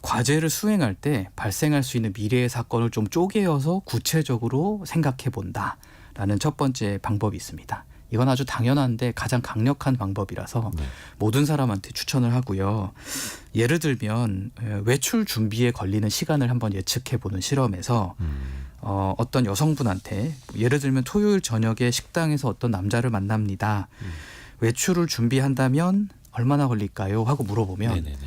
과제를 수행할 때 발생할 수 있는 미래의 사건을 좀 쪼개어서 구체적으로 생각해 본다라는 첫 번째 방법이 있습니다. 이건 아주 당연한데 가장 강력한 방법이라서
네.
모든 사람한테 추천을 하고요. 예를 들면 외출 준비에 걸리는 시간을 한번 예측해 보는 실험에서 어떤 여성분한테 예를 들면 토요일 저녁에 식당에서 어떤 남자를 만납니다. 외출을 준비한다면 얼마나 걸릴까요? 하고 물어보면
네네네.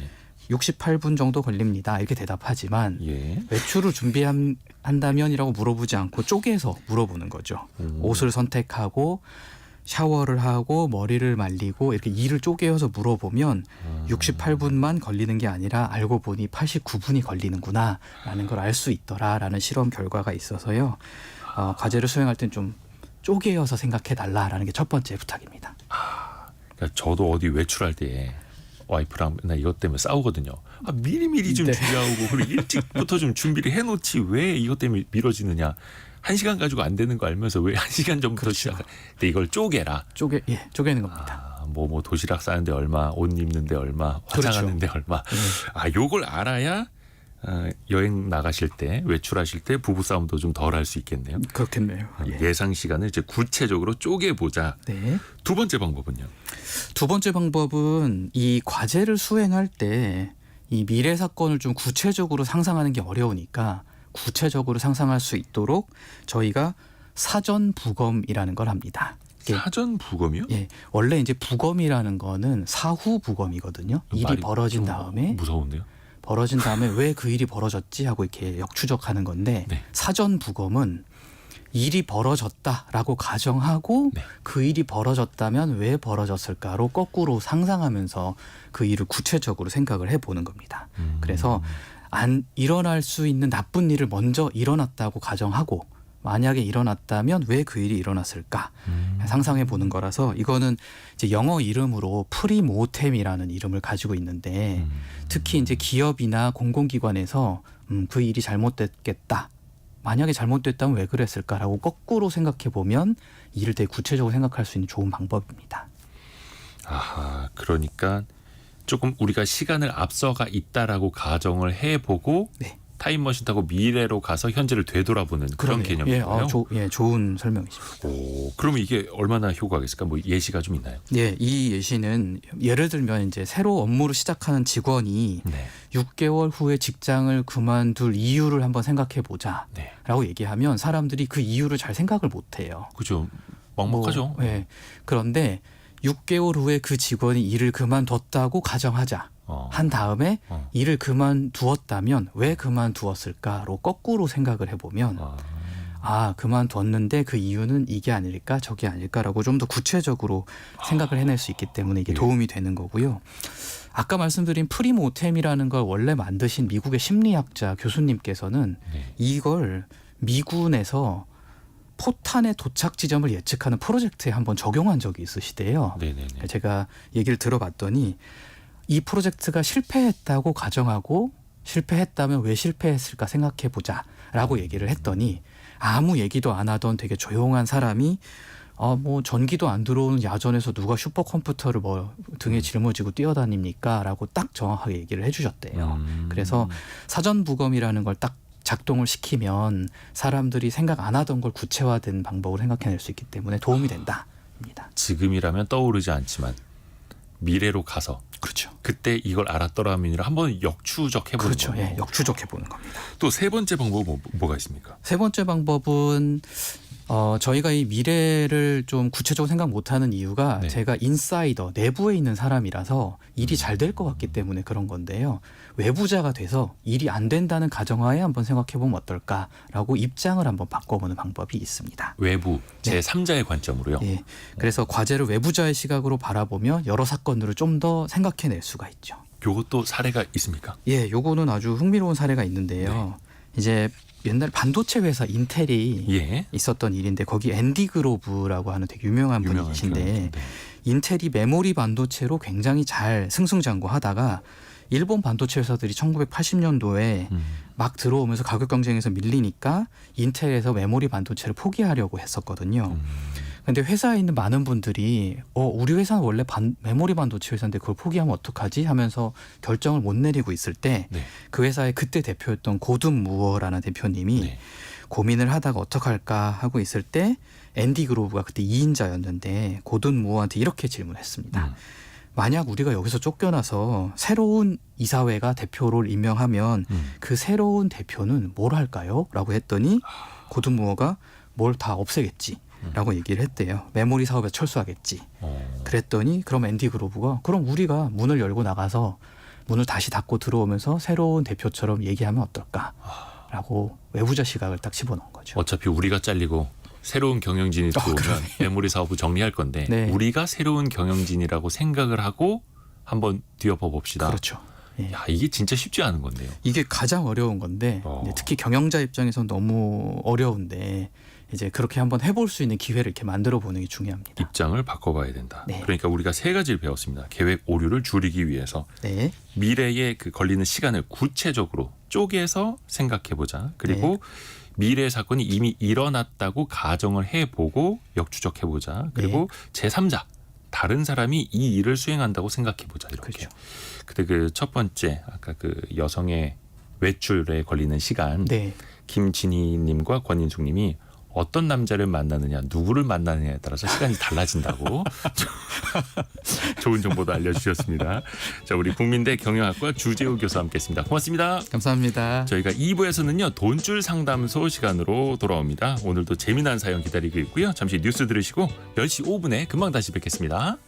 68분 정도 걸립니다. 이렇게 대답하지만
예.
외출을 준비한다면이라고 물어보지 않고 쪼개서 물어보는 거죠. 옷을 선택하고 샤워를 하고 머리를 말리고 이렇게 일을 쪼개어서 물어보면 68분만 걸리는 게 아니라 알고 보니 89분이 걸리는구나 라는 걸 알 수 있더라라는 실험 결과가 있어서요. 과제를 수행할 땐 좀 쪼개어서 생각해 달라라는 게 첫 번째 부탁입니다.
그러니까 저도 어디 외출할 때 와이프랑 맨날 이것 때문에 싸우거든요. 미리미리 좀
네.
준비하고 그리고 일찍부터 좀 준비를 해놓지 왜 이것 때문에 미뤄지느냐. 1시간 가지고 안 되는 거 알면서 왜 1시간 전부터
그렇죠.
시작? 근데 이걸 쪼개라.
쪼개는 겁니다.
뭐 도시락 싸는데 얼마, 옷 입는데 얼마, 화장하는데 얼마. 요걸 알아야 여행 나가실 때, 외출하실 때 부부 싸움도 좀 덜 할 수 있겠네요.
그렇겠네요.
예상 시간을 이제 구체적으로 쪼개 보자.
네.
두 번째 방법은요.
두 번째 방법은 이 과제를 수행할 때 이 미래 사건을 좀 구체적으로 상상하는 게 어려우니까 구체적으로 상상할 수 있도록 저희가 사전 부검이라는 걸 합니다.
사전 부검이요?
예, 원래 이제 부검이라는 거는 사후 부검이거든요. 일이
말이
벌어진
좀
다음에
무서운데요?
왜 그 일이 벌어졌지 하고 이렇게 역추적하는 건데
네.
사전 부검은 일이 벌어졌다라고 가정하고
네.
그 일이 벌어졌다면 왜 벌어졌을까로 거꾸로 상상하면서 그 일을 구체적으로 생각을 해보는 겁니다. 그래서 안 일어날 수 있는 나쁜 일을 먼저 일어났다고 가정하고 만약에 일어났다면 왜 그 일이 일어났을까 상상해 보는 거라서 이거는 이제 영어 이름으로 프리모템이라는 이름을 가지고 있는데 특히 이제 기업이나 공공기관에서 그 일이 잘못됐겠다. 만약에 잘못됐다면 왜 그랬을까라고 거꾸로 생각해 보면 일을 되게 구체적으로 생각할 수 있는 좋은 방법입니다.
아하, 그러니까 조금 우리가 시간을 앞서가 있다라고 가정을 해보고
네.
타임머신 타고 미래로 가서 현재를 되돌아보는 그런
그러네요.
개념이에요.
좋은 설명이십니다.
오, 그러면 이게 얼마나 효과가 있을까? 뭐 예시가 좀 있나요?
예, 이 예시는 예를 들면 이제 새로 업무를 시작하는 직원이
네.
6개월 후에 직장을 그만둘 이유를 한번 생각해 보자라고
네.
얘기하면 사람들이 그 이유를 잘 생각을 못 해요.
그죠. 먹먹하죠.
예. 그런데 6개월 후에 그 직원이 일을 그만뒀다고 가정하자. 한 다음에 일을 그만두었다면 왜 그만두었을까로 거꾸로 생각을 해보면 그만뒀는데 그 이유는 이게 아닐까 저게 아닐까라고 좀 더 구체적으로 생각을 해낼 수 있기 때문에 이게 도움이 되는 거고요. 아까 말씀드린 프리모템이라는 걸 원래 만드신 미국의 심리학자 교수님께서는
네.
이걸 미군에서 포탄의 도착 지점을 예측하는 프로젝트에 한번 적용한 적이 있으시대요.
네네네.
제가 얘기를 들어봤더니 이 프로젝트가 실패했다고 가정하고 실패했다면 왜 실패했을까 생각해 보자라고 얘기를 했더니 아무 얘기도 안 하던 되게 조용한 사람이 뭐 전기도 안 들어오는 야전에서 누가 슈퍼컴퓨터를 뭐 등에 짊어지고 뛰어다닙니까?라고 딱 정확하게 얘기를 해주셨대요. 그래서 사전 부검이라는 걸 딱 작동을 시키면 사람들이 생각 안 하던 걸 구체화된 방법을 생각해낼 수 있기 때문에 도움이 된다입니다.
지금이라면 떠오르지 않지만 미래로 가서
그렇죠.
그때 이걸 알았더라면 한번 역추적해보는
그렇죠.
거예요.
예, 역추적해보는 겁니다.
또 세 번째 방법은 뭐가 있습니까?
세 번째 방법은 저희가 이 미래를 좀 구체적으로 생각 못하는 이유가
네.
제가 인사이더 내부에 있는 사람이라서 일이 잘 될 것 같기 때문에 그런 건데요. 외부자가 돼서 일이 안 된다는 가정하에 한번 생각해보면 어떨까라고 입장을 한번 바꿔보는 방법이 있습니다.
외부
네.
제3자의 관점으로요.
예, 그래서 과제를 외부자의 시각으로 바라보면 여러 사건들을 좀 더 생각해낼 수가 있죠.
요것도 사례가 있습니까?
예, 요거는 아주 흥미로운 사례가 있는데요. 이제 옛날 반도체 회사 인텔이
예.
있었던 일인데 거기 앤디 그로브라고 하는 되게 유명한 분이신데
경영진인데.
인텔이 메모리 반도체로 굉장히 잘 승승장구하다가 일본 반도체 회사들이 1980년도에 막 들어오면서 가격 경쟁에서 밀리니까 인텔에서 메모리 반도체를 포기하려고 했었거든요. 근데 회사에 있는 많은 분들이 우리 회사는 원래 메모리 반도체 회사인데 그걸 포기하면 어떡하지 하면서 결정을 못 내리고 있을 때 그
네.
회사의 그때 대표였던 고든 무어라는 대표님이
네.
고민을 하다가 어떡할까 하고 있을 때 앤디 그로브가 그때 2인자였는데 고든 무어한테 이렇게 질문했습니다. 만약 우리가 여기서 쫓겨나서 새로운 이사회가 대표를 임명하면 그 새로운 대표는 뭘 할까요? 라고 했더니 고든 무어가 뭘 다 없애겠지. 라고 얘기를 했대요. 메모리 사업에 철수하겠지. 그랬더니 그럼 앤디 그로브가 그럼 우리가 문을 열고 나가서 문을 다시 닫고 들어오면서 새로운 대표처럼 얘기하면 어떨까? 라고 외부자 시각을 딱 집어넣은 거죠.
어차피 우리가 잘리고 새로운 경영진이 들어오면 메모리 사업을 정리할 건데
네.
우리가 새로운 경영진이라고 생각을 하고 한번 뒤엎어 봅시다.
그렇죠. 예.
야, 이게 진짜 쉽지 않은 건데요.
이게 가장 어려운 건데 특히 경영자 입장에서는 너무 어려운데 이제 그렇게 한번 해볼 수 있는 기회를 이렇게 만들어 보는 게 중요합니다.
입장을 바꿔봐야 된다.
네.
그러니까 우리가 세 가지를 배웠습니다. 계획 오류를 줄이기 위해서
네.
미래에 그 걸리는 시간을 구체적으로 쪼개서 생각해보자. 그리고 미래 사건이 이미 일어났다고 가정을 해보고 역추적해보자. 그리고 제3자 다른 사람이 이 일을 수행한다고 생각해보자. 이렇게.
그렇죠.
근데 그 첫 번째 아까 그 여성의 외출에 걸리는 시간
네.
김진희님과 권인숙님이 어떤 남자를 만나느냐, 누구를 만나느냐에 따라서 시간이 달라진다고 좋은 정보도 알려주셨습니다. 자, 우리 국민대 경영학과 주재우 교수와 함께했습니다. 고맙습니다.
감사합니다.
저희가 2부에서는요 돈줄 상담소 시간으로 돌아옵니다. 오늘도 재미난 사연 기다리고 있고요. 잠시 뉴스 들으시고 10시 5분에 금방 다시 뵙겠습니다.